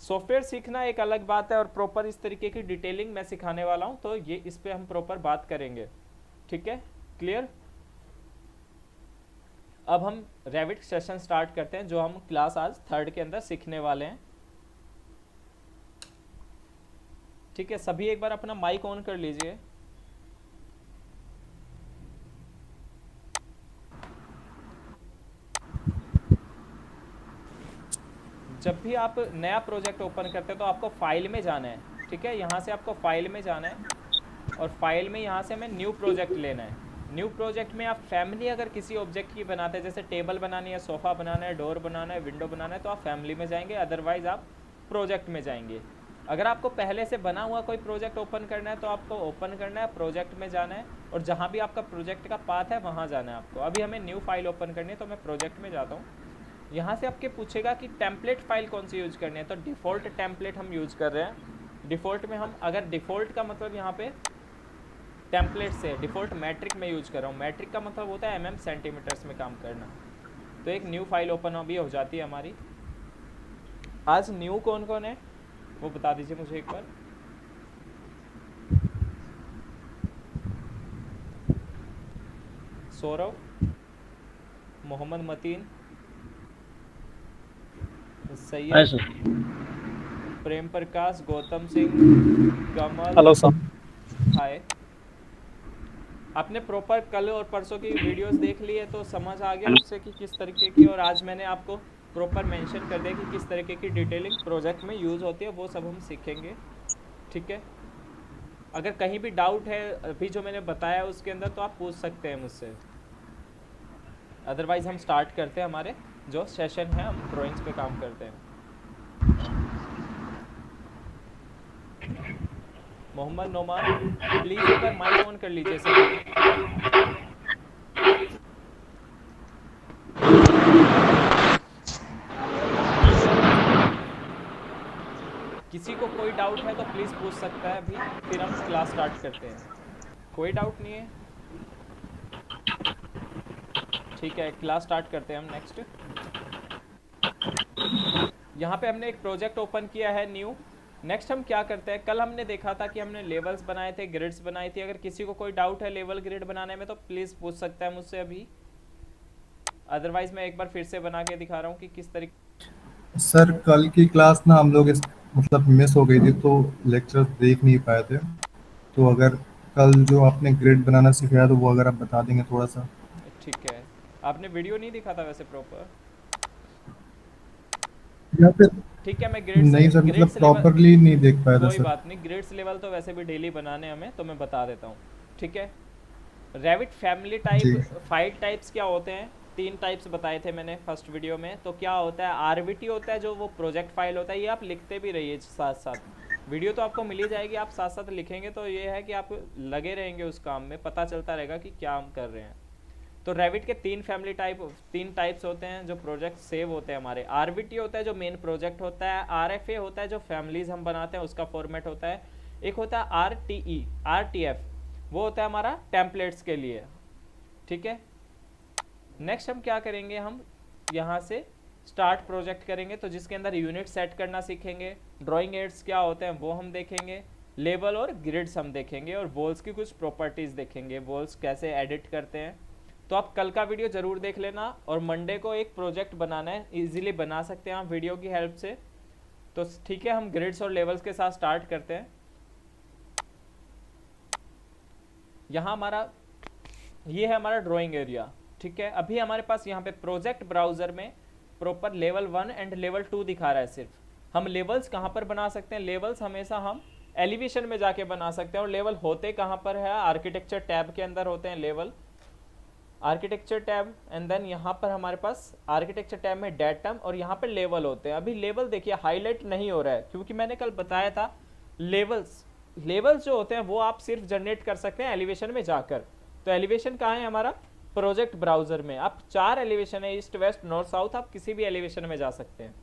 सॉफ्टवेयर सीखना एक अलग बात है और प्रॉपर इस तरीके की डिटेलिंग मैं सिखाने वाला हूँ, तो ये इस पे हम प्रॉपर बात करेंगे। ठीक है, क्लियर। अब हम रेविट सेशन स्टार्ट करते हैं जो हम क्लास आज 3rd के अंदर सीखने वाले हैं। ठीक है, सभी एक बार अपना माइक ऑन कर लीजिए। जब भी आप नया प्रोजेक्ट ओपन करते हैं तो आपको फाइल में जाना है। ठीक है, यहाँ से आपको फाइल में जाना है और फाइल में यहाँ से हमें न्यू प्रोजेक्ट लेना है। न्यू प्रोजेक्ट में आप फैमिली अगर किसी ऑब्जेक्ट की बनाते हैं, जैसे टेबल बनानी है, सोफ़ा बनाना है, डोर बनाना है, विंडो बनाना है, तो आप फैमिली में जाएंगे, अदरवाइज आप प्रोजेक्ट में जाएंगे। अगर आपको पहले से बना हुआ कोई प्रोजेक्ट ओपन करना है तो आपको ओपन करना है, प्रोजेक्ट में जाना है और जहाँ भी आपका प्रोजेक्ट का पाथ है वहाँ जाना है आपको। अभी हमें न्यू फाइल ओपन करनी है तो मैं प्रोजेक्ट में जाता हूँ। यहाँ से आपके पूछेगा कि टेम्पलेट फाइल कौन सी यूज़ करनी है, तो डिफ़ॉल्ट टेम्पलेट हम यूज़ कर रहे हैं। डिफ़ॉल्ट में हम अगर डिफ़ॉल्ट का मतलब यहाँ पे टेम्पलेट से डिफ़ॉल्ट मैट्रिक में यूज कर रहा हूँ। मैट्रिक का मतलब होता है mm सेंटीमीटर्स में काम करना। तो एक न्यू फाइल ओपन अभी हो जाती है हमारी। आज न्यू कौन कौन है वो बता दीजिए मुझे एक बार। Saurav, Mohammad Mateen, Syed, Prem Prakash, Gautam Singh, Kamal. Hello sir. Hi. आपने प्रॉपर कल और परसों की वीडियोस देख ली है तो समझ आ गया उससे कि किस तरीके की, और आज मैंने आपको प्रॉपर मेंशन कर दिया कि किस तरीके की डिटेलिंग प्रोजेक्ट में यूज़ होती है, वो सब हम सीखेंगे। ठीक है, अगर कहीं भी डाउट है अभी जो मैंने बताया उसके अंदर तो आप पूछ सकते हैं मुझसे, अदरवाइज हम स्टार्ट करते हैं हमारे जो सेशन है, हम ड्राइंग्स पे काम करते हैं। मोहम्मद नोमान, प्लीज़ एक बार माइक ऑन कर लीजिए सर। किसी को कोई डाउट है तो प्लीज़ पूछ सकता है अभी, फिर हम क्लास स्टार्ट करते हैं। कोई डाउट नहीं है? ठीक है, क्लास स्टार्ट करते हैं हम। नेक्स्ट यहाँ पे हमने एक प्रोजेक्ट ओपन किया है न्यू। नेक्स्ट हम क्या करते हैं, कल हमने देखा था कि हमने लेवल्स बनाए थे, ग्रिड्स बनाई थी। अगर किसी को कोई डाउट है लेवल ग्रिड बनाने में तो प्लीज़ पूछ सकता है मुझसे अभी, अदरवाइज मैं एक बार फिर से बना के दिखा रहा हूँ कि किस तरीके। सर कल की क्लास ना हम लोग मतलब मिस हो गई थी तो लेक्चर देख नहीं पाए थे, तो अगर कल जो आपने ग्रिड बनाना सिखाया तो वो अगर आप बता देंगे थोड़ा सा। ठीक है, आपने वीडियो नहीं दिखा था वैसे प्रॉपर? या फिर ठीक है, मैं ग्रिड्स नहीं सर, मतलब ग्रिड्स लेवल, प्रॉपरली नहीं देख पाया था कोई सर। बात नहीं, ग्रिड्स लेवल तो वैसे भी डेली बनाने हमें, तो मैं बता देता हूँ। ठीक है, Revit family type, file types क्या होते हैं, 3 टाइप्स बताए थे मैंने फर्स्ट वीडियो में। तो क्या होता है, आरवीटी होता है जो वो प्रोजेक्ट फाइल होता है, ये आप लिखते भी रहिए साथ साथ, वीडियो तो आपको मिल ही जाएगी, आप साथ साथ लिखेंगे तो ये है कि आप लगे रहेंगे उस काम में, पता चलता रहेगा कि क्या हम कर रहे हैं। तो रेविट के 3 टाइप्स होते हैं जो प्रोजेक्ट सेव होते हैं हमारे। आरवीटी होता है जो मेन प्रोजेक्ट होता है, आरएफए होता है जो फैमिलीज हम बनाते हैं उसका फॉर्मेट होता है, एक होता है आरटीएफ, वो होता है हमारा टेम्पलेट्स के लिए। ठीक है, नेक्स्ट हम क्या करेंगे, हम यहाँ से स्टार्ट प्रोजेक्ट करेंगे तो जिसके अंदर यूनिट सेट करना सीखेंगे, ड्राइंग एड्स क्या होते हैं वो हम देखेंगे, लेबल और ग्रिड्स हम देखेंगे, और वॉल्स की कुछ प्रॉपर्टीज़ देखेंगे, वॉल्स कैसे एडिट करते हैं। तो आप कल का वीडियो ज़रूर देख लेना, और मंडे को एक प्रोजेक्ट बनाना है, इजीली बना सकते हैं आप वीडियो की हेल्प से। तो ठीक है, हम ग्रिड्स और लेवल्स के साथ स्टार्ट करते हैं। यहाँ हमारा ये है हमारा ड्राइंग एरिया। ठीक है, अभी हमारे पास यहाँ पे प्रोजेक्ट ब्राउज़र में प्रॉपर लेवल 1 एंड लेवल 2 दिखा रहा है सिर्फ। हम लेवल्स कहाँ पर बना सकते हैं, लेवल्स हमेशा हम एलिवेशन में जाके बना सकते हैं, और लेवल होते कहाँ पर है, आर्किटेक्चर टैब के अंदर होते हैं level, architecture tab, and then यहाँ पर हमारे पास आर्किटेक्चर टैब में डेटम, और यहाँ पर लेवल होते हैं। अभी लेवल देखिए हाईलाइट नहीं हो रहा है क्योंकि मैंने कल बताया था लेवल्स जो होते हैं वो आप सिर्फ जनरेट कर सकते हैं एलिवेशन में जाकर। तो एलिवेशन कहाँ है हमारा, प्रोजेक्ट ब्राउज़र में। आप 4 एलिवेशन है, ईस्ट वेस्ट नॉर्थ साउथ, आप किसी भी एलिवेशन में जा सकते हैं।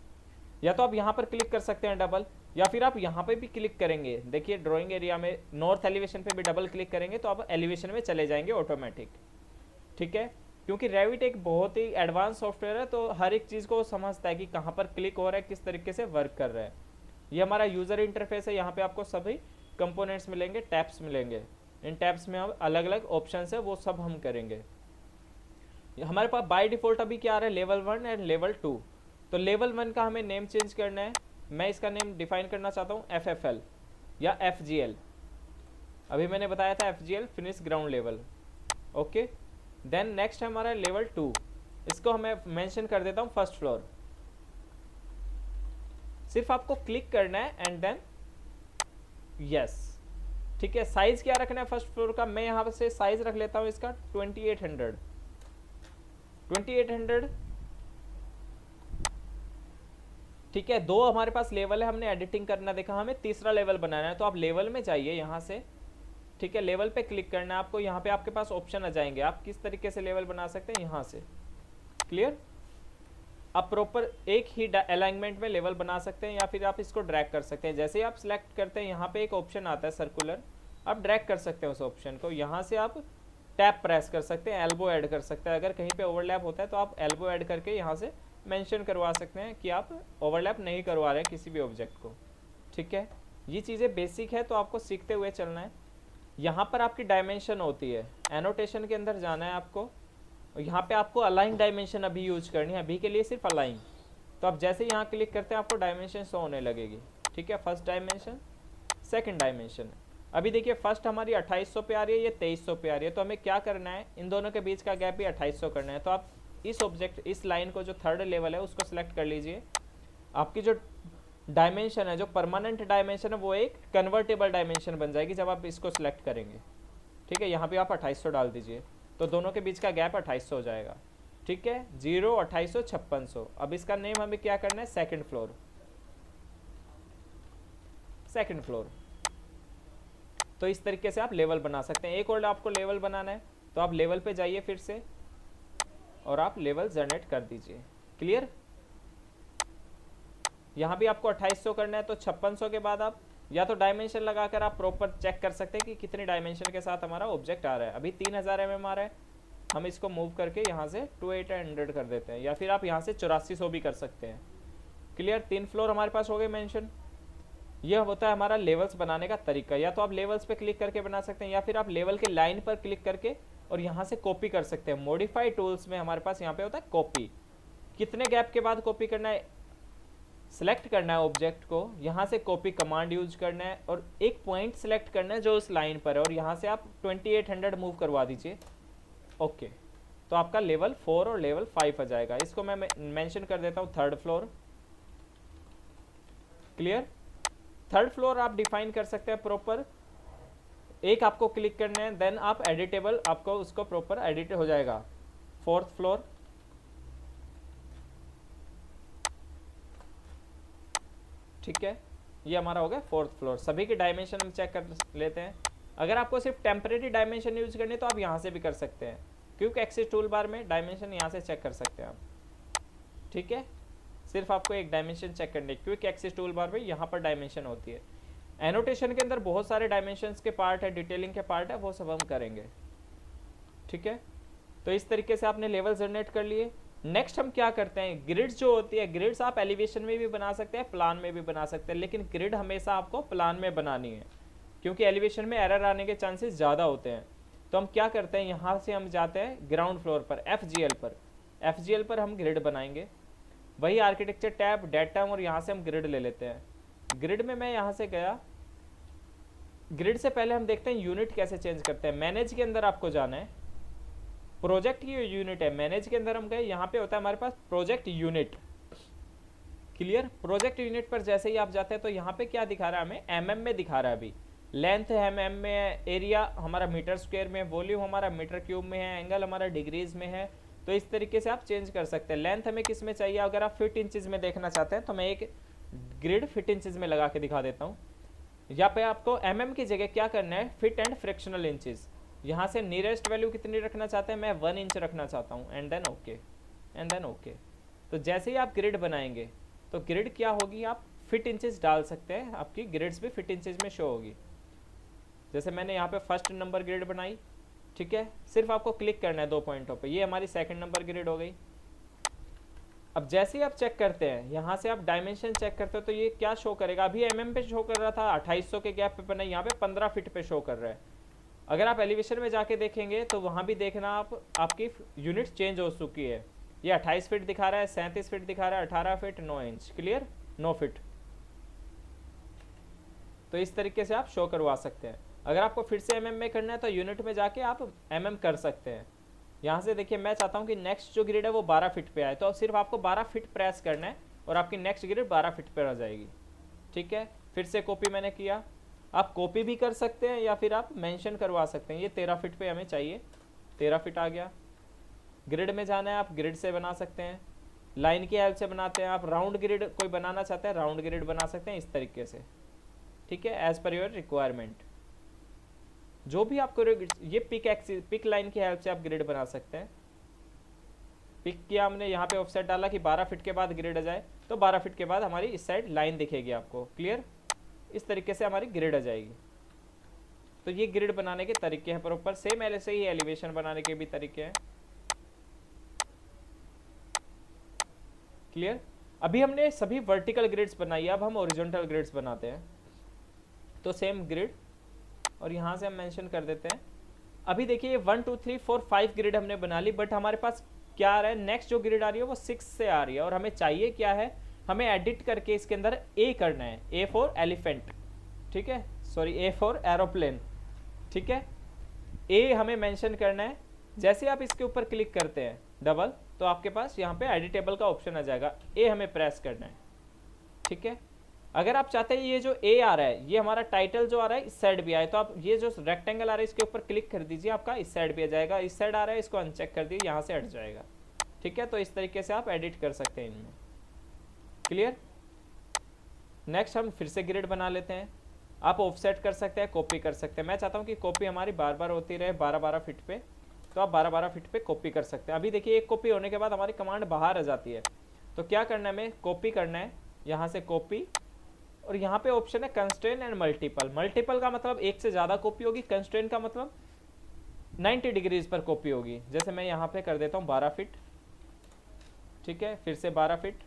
या तो आप यहाँ पर क्लिक कर सकते हैं डबल, या फिर आप यहाँ पे भी क्लिक करेंगे। देखिए ड्राइंग एरिया में नॉर्थ एलिवेशन पे भी डबल क्लिक करेंगे तो आप एलिवेशन में चले जाएंगे ऑटोमेटिक। ठीक है, क्योंकि रेविट एक बहुत ही एडवांस सॉफ्टवेयर है, तो हर एक चीज़ को समझता है कि कहाँ पर क्लिक हो रहा है, किस तरीके से वर्क कर रहा है। ये हमारा यूज़र इंटरफेस है, यहाँ पे आपको सभी कंपोनेंट्स मिलेंगे, टैब्स मिलेंगे। इन टैब्स में हम अलग अलग ऑप्शंस है वो सब हम करेंगे। हमारे पास बाय डिफ़ॉल्ट अभी क्या आ रहा है, लेवल 1 एंड लेवल 2। तो लेवल 1 का हमें नेम चेंज करना है। मैं इसका नेम डिफाइन करना चाहता हूँ FFL या FGL। अभी मैंने बताया था FGL, finish ground level. Okay, then next है हमारा लेवल 2। इसको हमें मेंशन कर देता हूँ फर्स्ट फ्लोर। सिर्फ आपको क्लिक करना है एंड देन यस। ठीक है, साइज क्या रखना है फर्स्ट फ्लोर का, मैं यहाँ से साइज रख लेता हूँ इसका 2800। ठीक है, 2 हमारे पास लेवल है, हमने एडिटिंग करना देखा, हमें तीसरा लेवल बनाना है। तो आप लेवल में जाइए यहाँ से। ठीक है, लेवल पे क्लिक करना है आपको। यहाँ पे आपके पास ऑप्शन आ जाएंगे, आप किस तरीके से लेवल बना सकते हैं यहाँ से। क्लियर, आप प्रॉपर एक ही अलाइनमेंट में लेवल बना सकते हैं, या फिर आप इसको ड्रैग कर सकते हैं। जैसे ही आप सिलेक्ट करते हैं यहाँ पे एक ऑप्शन आता है सर्कुलर, आप ड्रैग कर सकते हैं उस ऑप्शन को। यहाँ से आप टैप प्रेस कर सकते हैं, एल्बो ऐड कर सकते हैं। अगर कहीं पे ओवरलैप होता है तो आप एल्बो ऐड करके यहाँ से मेंशन करवा सकते हैं कि आप ओवरलैप नहीं करवा रहे हैं किसी भी ऑब्जेक्ट को। ठीक है, ये चीज़ें बेसिक है तो आपको सीखते हुए चलना है। यहाँ पर आपकी डायमेंशन होती है, एनोटेशन के अंदर जाना है आपको। यहाँ पे आपको अलाइन डायमेंशन अभी यूज करनी है, अभी के लिए सिर्फ अलाइन। तो आप जैसे यहाँ क्लिक करते हैं आपको डायमेंशन शो होने लगेगी। ठीक है, फर्स्ट डायमेंशन, सेकंड डायमेंशन। अभी देखिए फर्स्ट हमारी 2800 पे आ रही है, ये 2300 पे आ रही है। तो हमें क्या करना है, इन दोनों के बीच का गैप भी 2800 करना है। तो आप इस ऑब्जेक्ट, इस लाइन को जो थर्ड लेवल है उसको सिलेक्ट कर लीजिए। आपकी जो डायमेंशन है, जो परमानेंट डायमेंशन है, वो एक कन्वर्टेबल डायमेंशन बन जाएगी जब आप इसको सिलेक्ट करेंगे। ठीक है, यहाँ पे आप 2800 डाल दीजिए तो दोनों के बीच का गैप 2800 हो जाएगा। ठीक है, 0, 2800, 5600। अब इसका नेम हमें क्या करना है, सेकंड फ्लोर। Second floor. तो इस तरीके से आप लेवल बना सकते हैं। एक और आपको लेवल बनाना है तो आप लेवल पे जाइए फिर से और आप लेवल जनरेट कर दीजिए। क्लियर, यहाँ भी आपको 2800 करना है तो 5600 के बाद आप या तो डायमेंशन लगाकर आप प्रॉपर चेक कर सकते हैं कि कितनी डायमेंशन के साथ हमारा ऑब्जेक्ट आ रहा है। अभी 3000 mm आ रहा है, हम इसको मूव करके यहाँ से 2800 कर देते हैं, या फिर आप यहाँ से 8400 भी कर सकते हैं। क्लियर, 3 फ्लोर हमारे पास हो गए मेंशन। यह होता है हमारा लेवल्स बनाने का तरीका। या तो आप लेवल्स पे क्लिक करके बना सकते हैं, या फिर आप लेवल के लाइन पर क्लिक करके और यहाँ से कॉपी कर सकते हैं। मॉडिफाई टूल्स में हमारे पास यहाँ पे होता है कॉपी। कितने गैप के बाद कॉपी करना है, सिलेक्ट करना है ऑब्जेक्ट को, यहाँ से कॉपी कमांड यूज करना है और एक पॉइंट सिलेक्ट करना है जो उस लाइन पर है, और यहाँ से आप 2800 मूव करवा दीजिए। ओके, तो आपका लेवल 4 और लेवल 5 आ जाएगा। इसको मैं मेंशन कर देता हूँ third floor. Clear, third floor आप डिफाइन कर सकते हैं प्रॉपर। एक आपको क्लिक करना है, देन आप एडिटेबल, आपको उसको प्रॉपर एडिट हो जाएगा। Fourth floor. ठीक है, ये हमारा हो गया फोर्थ फ्लोर। सभी के डायमेंशन हम चेक कर लेते हैं। अगर आपको सिर्फ टेम्परेरी डायमेंशन यूज करनी है तो आप यहाँ से भी कर सकते हैं। क्विक एक्सेस टूल बार में डायमेंशन यहाँ से चेक कर सकते हैं आप। ठीक है, सिर्फ आपको एक डायमेंशन चेक करनी है। क्विक एक्सेस टूल बार में यहाँ पर डायमेंशन होती है। एनोटेशन के अंदर बहुत सारे डायमेंशंस के पार्ट है, डिटेलिंग के पार्ट है, वो सब हम करेंगे। ठीक है, तो इस तरीके से आपने लेवल जनरेट कर लिए। नेक्स्ट हम क्या करते हैं, ग्रिड्स जो होती है, ग्रिड्स आप एलिवेशन में भी बना सकते हैं, प्लान में भी बना सकते हैं, लेकिन ग्रिड हमेशा आपको प्लान में बनानी है क्योंकि एलिवेशन में एरर आने के चांसेस ज़्यादा होते हैं। तो हम क्या करते हैं, यहाँ से हम जाते हैं ग्राउंड फ्लोर पर, FGL पर हम ग्रिड बनाएंगे। वही आर्किटेक्चर टैब, डेटम, और यहाँ से हम ग्रिड ले लेते हैं। ग्रिड में मैं यहाँ से गया। ग्रिड से पहले हम देखते हैं यूनिट कैसे चेंज करते हैं। मैनेज के अंदर आपको जाना है, प्रोजेक्ट की यूनिट है, मैनेज के अंदर हम गए, यहाँ पे होता है हमारे पास project unit. Clear, project unit पर जैसे ही आप जाते हैं तो यहाँ पे क्या दिखा रहा है, हमें mm में दिखा रहा है। अभी लेंथ है mm में है, एरिया हमारा मीटर स्क्वायर में, वॉल्यूम हमारा मीटर क्यूब में है, एंगल हमारा डिग्रीज में है। तो इस तरीके से आप चेंज कर सकते हैं। लेंथ हमें किस में चाहिए, अगर आप फीट इंचज में देखना चाहते हैं तो मैं एक ग्रिड फीट इंचज में लगा के दिखा देता हूँ। यहाँ पे आपको mm की जगह क्या करना है, फिट एंड फ्रैक्शनल इंचज। यहाँ से नियरेस्ट वैल्यू कितनी रखना चाहते हैं, मैं 1 इंच रखना चाहता हूँ, and then okay, and then okay. तो जैसे ही आप ग्रिड बनाएंगे तो ग्रिड क्या होगी, आप फिट इंचेस डाल सकते हैं, आपकी ग्रिड्स भी फिट इंचेस में शो होगी। जैसे मैंने यहाँ पे फर्स्ट नंबर ग्रिड बनाई, ठीक है, सिर्फ आपको क्लिक करना है 2 पॉइंटों पे, ये हमारी सेकंड नंबर ग्रिड हो गई। अब जैसे ही आप चेक करते हैं, यहाँ से आप डायमेंशन चेक करते हो तो ये क्या शो करेगा, अभी पे शो कर रहा था 2800 के गैप पे बनाई, यहाँ पे 15 फीट पे शो कर रहा है। अगर आप एलिवेशन में जाके देखेंगे तो वहाँ भी देखना आप, आपकी यूनिट चेंज हो चुकी है। ये 28 फीट दिखा रहा है, 37 फीट दिखा रहा है, 18 फीट 9 इंच, क्लियर, 9 फीट। तो इस तरीके से आप शो करवा सकते हैं। अगर आपको फिर से में करना है तो यूनिट में जाके आप कर सकते हैं। यहाँ से देखिए, मैं चाहता हूँ कि नेक्स्ट जो ग्रिड है वो 12 फीट पे आए, तो सिर्फ आपको 12 फीट प्रेस करना है और आपकी नेक्स्ट ग्रिड 12 फीट पर आ जाएगी। ठीक है, फिर से कॉपी मैंने किया, आप कॉपी भी कर सकते हैं या फिर आप मेंशन करवा सकते हैं। ये 13 फीट पे हमें चाहिए, 13 फीट आ गया। ग्रिड में जाना है, आप ग्रिड से बना सकते हैं, लाइन की हेल्प से बनाते हैं। आप राउंड ग्रिड कोई बनाना चाहते हैं, राउंड ग्रिड बना सकते हैं इस तरीके से, ठीक है, एज पर योर रिक्वायरमेंट। जो भी आपको, ये पिक लाइन की हेल्प से आप ग्रिड बना सकते हैं। पिक किया हमने, यहाँ पे ऑफसेट डाला कि 12 फीट के बाद ग्रिड आ जाए, तो 12 फीट के बाद हमारी इस साइड लाइन दिखेगी आपको, क्लियर। इस तरीके से हमारी ग्रिड आ जाएगी। तो ये ग्रिड बनाने के तरीके हैं प्रॉपर, सेम ऐसे ही एलिवेशन बनाने के भी तरीके हैं, क्लियर। अभी हमने सभी वर्टिकल ग्रिड्स बनाई है, अब हम हॉरिजॉन्टल ग्रिड्स बनाते हैं। तो सेम ग्रिड, और यहाँ से हम मेंशन कर देते हैं। अभी देखिए 1 2 3 4 5 ग्रिड हमने बना ली, बट हमारे पास क्या आ रहा है, नेक्स्ट जो ग्रिड आ रही है वो 6 से आ रही है, और हमें चाहिए क्या है, हमें एडिट करके इसके अंदर ए करना है, ए फॉर एलिफेंट, ठीक है, सॉरी ए फॉर एरोप्लेन, ठीक है, ए हमें मेंशन करना है। जैसे आप इसके ऊपर क्लिक करते हैं डबल, तो आपके पास यहाँ पे एडिटेबल का ऑप्शन आ जाएगा, ए हमें प्रेस करना है, ठीक है। अगर आप चाहते हैं ये जो ए आ रहा है, ये हमारा टाइटल जो आ रहा है इस साइड भी आए, तो आप ये जो रेक्टेंगल आ रहा है इसके ऊपर क्लिक कर दीजिए, आपका इस साइड भी आ जाएगा। इस साइड आ रहा है, इसको अनचेक कर दीजिए, यहाँ से हट जाएगा, ठीक है। तो इस तरीके से आप एडिट कर सकते हैं इनमें, क्लियर। नेक्स्ट हम फिर से ग्रिड बना लेते हैं। आप ऑफसेट कर सकते हैं, कॉपी कर सकते हैं। मैं चाहता हूँ कि कॉपी हमारी बार बार होती रहे 12-12 फीट पे, तो आप 12-12 फीट पे कॉपी कर सकते हैं। अभी देखिए एक कॉपी होने के बाद हमारी कमांड बाहर आ जाती है, तो क्या करना है, हमें कॉपी करना है, यहाँ से कॉपी, और यहाँ पे ऑप्शन है कंस्ट्रेन एंड मल्टीपल। मल्टीपल का मतलब एक से ज़्यादा कॉपी होगी, कंस्ट्रेन का मतलब 90 डिग्रीज पर कॉपी होगी। जैसे मैं यहाँ पे कर देता हूँ 12 फीट, ठीक है, फिर से 12 फीट।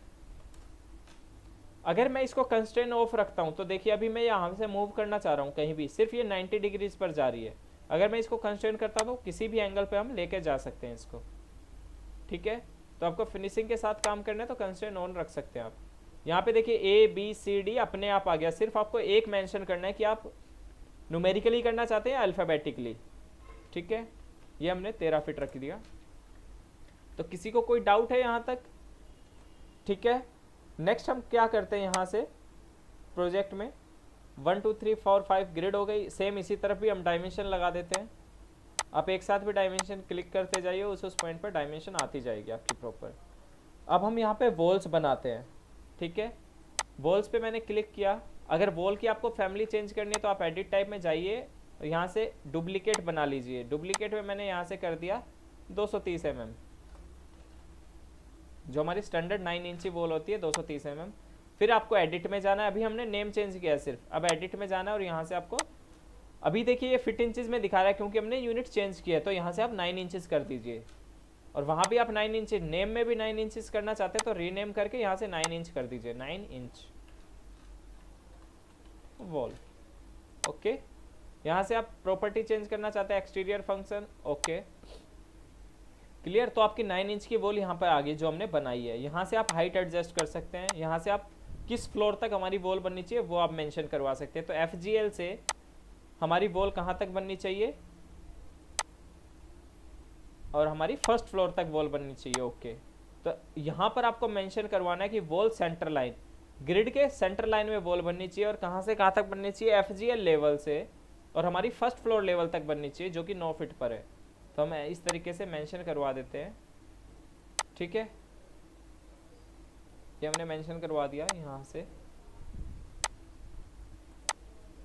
अगर मैं इसको कंस्ट्रेन ऑफ रखता हूँ तो देखिए अभी मैं यहाँ से मूव करना चाह रहा हूँ कहीं भी, सिर्फ ये 90 डिग्रीज पर जा रही है। अगर मैं इसको कंस्ट्रेन करता हूँ तो किसी भी एंगल पे हम लेके जा सकते हैं इसको, ठीक है। तो आपको फिनिशिंग के साथ काम करना है तो कंस्ट्रेन ऑन रख सकते हैं आप। यहाँ पे देखिए ए बी सी डी अपने आप आ गया, सिर्फ आपको एक मेंशन करना है कि आप न्यूमेरिकली करना चाहते हैं अल्फ़ाबेटिकली, ठीक है। ये हमने 13 फीट रख दिया। तो किसी को कोई डाउट है यहाँ तक, ठीक है। नेक्स्ट हम क्या करते हैं, यहाँ से प्रोजेक्ट में 1 2 3 4 5 ग्रिड हो गई। सेम इसी तरफ भी हम डायमेंशन लगा देते हैं। आप एक साथ भी डायमेंशन क्लिक करते जाइए, उस पॉइंट पर डायमेंशन आती जाएगी आपकी प्रॉपर। अब हम यहाँ पे वॉल्स बनाते हैं, ठीक है। वॉल्स पे मैंने क्लिक किया। अगर वॉल की आपको फैमिली चेंज करनी है तो आप एडिट टाइप में जाइए, यहाँ से डुप्लीकेट बना लीजिए। डुप्लीकेट में मैंने यहाँ से कर दिया 230 mm, जो हमारी स्टैंडर्ड 9 इंची वॉल होती है 230 mm। फिर आपको एडिट में जाना है, अभी हमने नेम चेंज किया है सिर्फ, अब एडिट में जाना है और यहाँ से आपको, अभी देखिए ये फिट इंचेस में दिखा रहा है क्योंकि हमने यूनिट चेंज किया है, तो यहाँ से आप 9 इंचेस कर दीजिए। और वहाँ भी आप 9 इंच, नेम में भी 9 इंचेस करना चाहते हैं तो रीनेम करके यहाँ से 9 इंच कर दीजिए, 9 इंच वॉल, ओके। यहाँ से आप प्रॉपर्टी चेंज करना चाहते हैं, एक्सटीरियर फंक्शन, ओके, क्लियर। तो आपकी 9 इंच की वॉल यहाँ पर आ गई जो हमने बनाई है। यहाँ से आप हाइट एडजस्ट कर सकते हैं, यहाँ से आप किस फ्लोर तक हमारी वॉल बननी चाहिए वो आप मेंशन करवा सकते हैं। तो FGL से हमारी वॉल कहाँ तक बननी चाहिए, और हमारी फर्स्ट फ्लोर तक वॉल बननी चाहिए, ओके। तो यहाँ पर आपको मेंशन करवाना है कि वॉल सेंटर लाइन, ग्रिड के सेंटर लाइन में वॉल बननी चाहिए, और कहाँ से कहाँ तक बननी चाहिए, FGL लेवल से, और हमारी फर्स्ट फ्लोर लेवल तक बननी चाहिए जो कि 9 फीट पर है। तो हम इस तरीके से मेंशन करवा देते हैं, ठीक है। ये हमने मेंशन करवा दिया। यहाँ से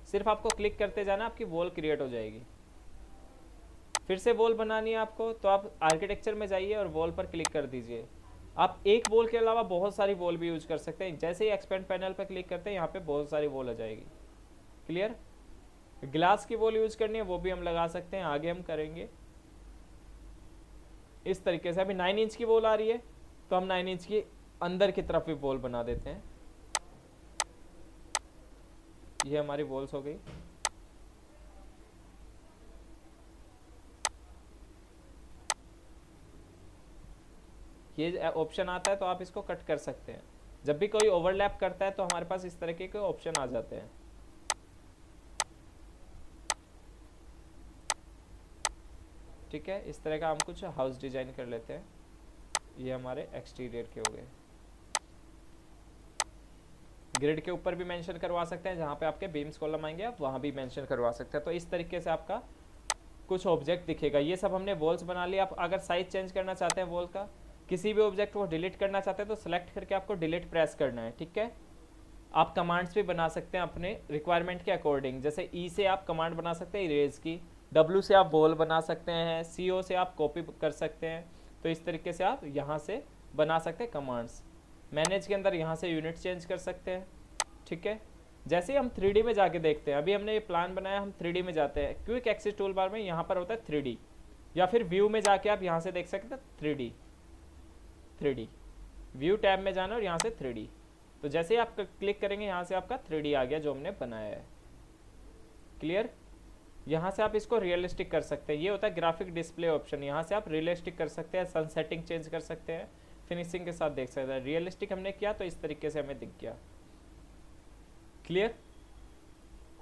सिर्फ आपको क्लिक करते जाना, आपकी वॉल क्रिएट हो जाएगी। फिर से वॉल बनानी है आपको, तो आप आर्किटेक्चर में जाइए और वॉल पर क्लिक कर दीजिए। आप एक वॉल के अलावा बहुत सारी वॉल भी यूज कर सकते हैं। जैसे ही एक्सपेंड पैनल पर क्लिक करते हैं यहाँ पे बहुत सारी वॉल आ जाएगी। क्लियर? ग्लास की वॉल यूज करनी है वो भी हम लगा सकते हैं, आगे हम करेंगे इस तरीके से। अभी 9 इंच की वॉल आ रही है तो हम 9 इंच की अंदर की तरफ भी वॉल बना देते हैं। ये हमारी वॉल्स हो गई। ये ऑप्शन आता है तो आप इसको कट कर सकते हैं। जब भी कोई ओवरलैप करता है तो हमारे पास इस तरह के ऑप्शन आ जाते हैं। ठीक है, इस तरह का हम कुछ हाउस डिजाइन कर लेते हैं। ये हमारे एक्सटीरियर के हो गए। ग्रिड के ऊपर भी मेंशन करवा सकते हैं, जहाँ पे आपके बीम्स कॉलम आएंगे आप वहाँ भी मेंशन करवा सकते हैं। तो इस तरीके से आपका कुछ ऑब्जेक्ट दिखेगा। ये सब हमने वॉल्स बना लिया। आप अगर साइज चेंज करना चाहते हैं वॉल का, किसी भी ऑब्जेक्ट को डिलीट करना चाहते हैं तो सेलेक्ट करके आपको डिलीट प्रेस करना है। ठीक है, आप कमांड्स भी बना सकते हैं अपने रिक्वायरमेंट के अकॉर्डिंग। जैसे ई से आप कमांड बना सकते हैं इरेज की, डब्ल्यू से आप वॉल बना सकते हैं, CO से आप कॉपी कर सकते हैं। तो इस तरीके से आप यहाँ से बना सकते हैं कमांड्स। मैनेज के अंदर यहाँ से यूनिट चेंज कर सकते हैं। ठीक है, जैसे ही हम 3D में जाके देखते हैं, अभी हमने ये प्लान बनाया, हम 3D में जाते हैं। क्विक एक्सेस टूल बार में यहाँ पर होता है 3D, या फिर व्यू में जाके आप यहाँ से देख सकते हैं 3D व्यू टैब में जाना और यहाँ से 3D। तो जैसे ही आप क्लिक करेंगे यहाँ से आपका 3D आ गया जो हमने बनाया है। क्लियर? यहाँ से आप इसको रियलिस्टिक कर सकते हैं। ये होता है ग्राफिक डिस्प्ले ऑप्शन। यहाँ से आप रियलिस्टिक कर सकते हैं, सन सेटिंग चेंज कर सकते हैं, फिनिशिंग के साथ देख सकते हैं। रियलिस्टिक हमने किया तो इस तरीके से हमें दिख गया। क्लियर?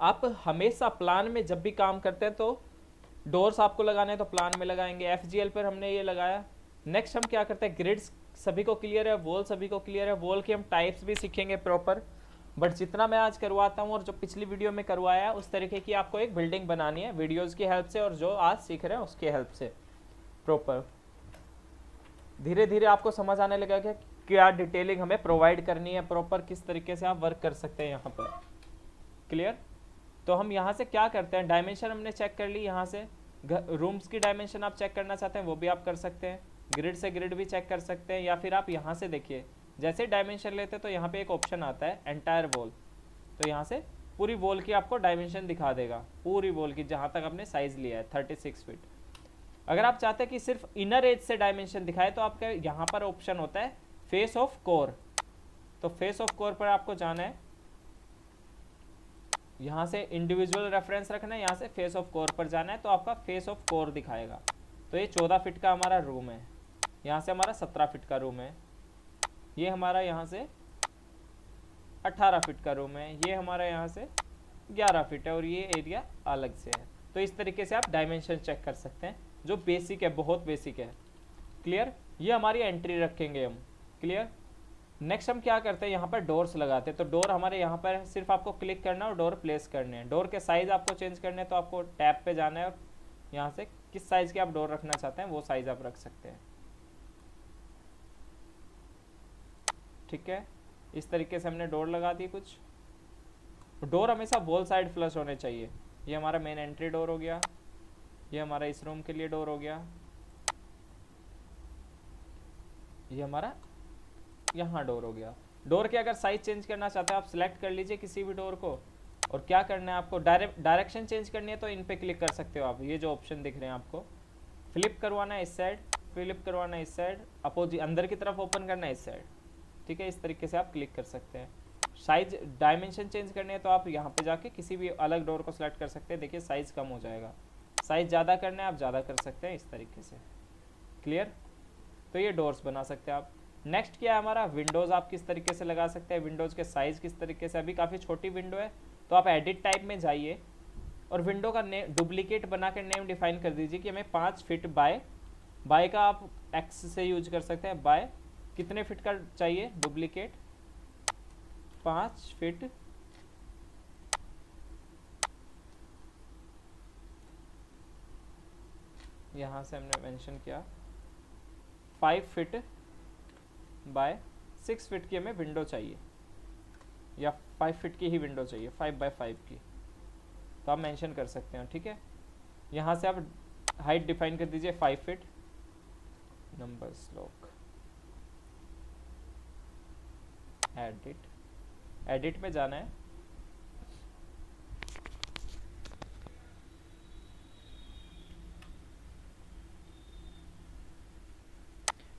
आप हमेशा प्लान में जब भी काम करते हैं तो डोर्स आपको लगाने हैं तो प्लान में लगाएंगे। FGL पर हमने ये लगाया। नेक्स्ट हम क्या करते हैं, ग्रिड्स सभी को क्लियर है, वॉल सभी को क्लियर है। वॉल के हम टाइप्स भी सीखेंगे प्रॉपर, बट जितना मैं आज करवाता हूँ और जो पिछली वीडियो में करवाया है उस तरीके की आपको एक बिल्डिंग बनानी है वीडियोस की हेल्प से, और जो आज सीख रहे हैं उसकी हेल्प से प्रॉपर। धीरे धीरे आपको समझ आने लगा कि क्या डिटेलिंग हमें प्रोवाइड करनी है, प्रॉपर किस तरीके से आप वर्क कर सकते हैं यहाँ पर। क्लियर? तो हम यहाँ से क्या करते हैं, डायमेंशन हमने चेक कर ली। यहाँ से रूम्स की डायमेंशन आप चेक करना चाहते हैं वो भी आप कर सकते हैं। ग्रिड से ग्रिड भी चेक कर सकते हैं, या फिर आप यहाँ से देखिए जैसे डायमेंशन लेते हैं तो यहाँ पे एक ऑप्शन आता है एंटायर वॉल। तो यहाँ से पूरी वॉल की आपको डायमेंशन दिखा देगा, पूरी वॉल की जहाँ तक आपने साइज लिया है 36 फीट। अगर आप चाहते हैं कि सिर्फ इनर एज से डायमेंशन दिखाए तो आपका यहाँ पर ऑप्शन होता है फेस ऑफ कोर। तो फेस ऑफ कोर पर आपको जाना है, यहाँ से इंडिविजुअल रेफरेंस रखना है, यहाँ से फेस ऑफ कोर पर जाना है तो आपका फेस ऑफ कोर दिखाएगा। तो ये 14 फीट का हमारा रूम है, यहाँ से हमारा 17 फीट का रूम है, ये हमारा यहाँ से 18 फीट का रूम है, ये हमारा यहाँ से 11 फीट है, और ये एरिया अलग से है। तो इस तरीके से आप डायमेंशन चेक कर सकते हैं, जो बेसिक है, बहुत बेसिक है। क्लियर? ये हमारी एंट्री रखेंगे हम। क्लियर? नेक्स्ट हम क्या करते हैं, यहाँ पर डोर्स लगाते हैं। तो डोर हमारे यहाँ पर सिर्फ आपको क्लिक करना है और डोर प्लेस करने हैं। डोर के साइज आपको चेंज करने हैं तो आपको टैब पे जाना है और यहाँ से किस साइज के आप डोर रखना चाहते हैं वो साइज आप रख सकते हैं। ठीक है, इस तरीके से हमने डोर लगा दी। कुछ डोर हमेशा वॉल साइड फ्लश होने चाहिए। ये हमारा मेन एंट्री डोर हो गया, ये हमारा इस रूम के लिए डोर हो गया, ये हमारा यहाँ डोर हो गया। डोर के अगर साइज चेंज करना चाहते हैं आप सिलेक्ट कर लीजिए किसी भी डोर को, और क्या करना है आपको, डायरेक्शन चेंज करनी है तो इन पे क्लिक कर सकते हो आप। ये जो ऑप्शन दिख रहे हैं आपको, फ्लिप करवाना है इस साइड, फ्लिप करवाना है इस साइड, अपोजिट अंदर की तरफ ओपन करना है इस साइड। ठीक है, इस तरीके से आप क्लिक कर सकते हैं। साइज डायमेंशन चेंज करने है तो आप यहाँ पे जाके किसी भी अलग डोर को सिलेक्ट कर सकते हैं। देखिए साइज कम हो जाएगा। साइज ज़्यादा करना है आप ज़्यादा कर सकते हैं इस तरीके से। क्लियर? तो ये डोर्स बना सकते हैं आप। नेक्स्ट क्या है हमारा, विंडोज़ आप किस तरीके से लगा सकते हैं, विंडोज़ के साइज़ किस तरीके से। अभी काफ़ी छोटी विंडो है तो आप एडिट टाइप में जाइए और विंडो का नेम डुप्लीकेट बना कर नेम डिफाइन कर दीजिए कि हमें 5 फीट बाय का आप एक्स से यूज कर सकते हैं। बाय कितने फीट का चाहिए डुप्लीकेट, 5 फीट यहाँ से हमने मेंशन किया 5 फीट बाय 6 फीट की हमें विंडो चाहिए, या 5 फीट की ही विंडो चाहिए, 5 बाय 5 की, तो आप मेंशन कर सकते हैं। ठीक है, यहाँ से आप हाइट डिफाइन कर दीजिए 5 फीट, नंबर्स लॉक एडिट में जाना है,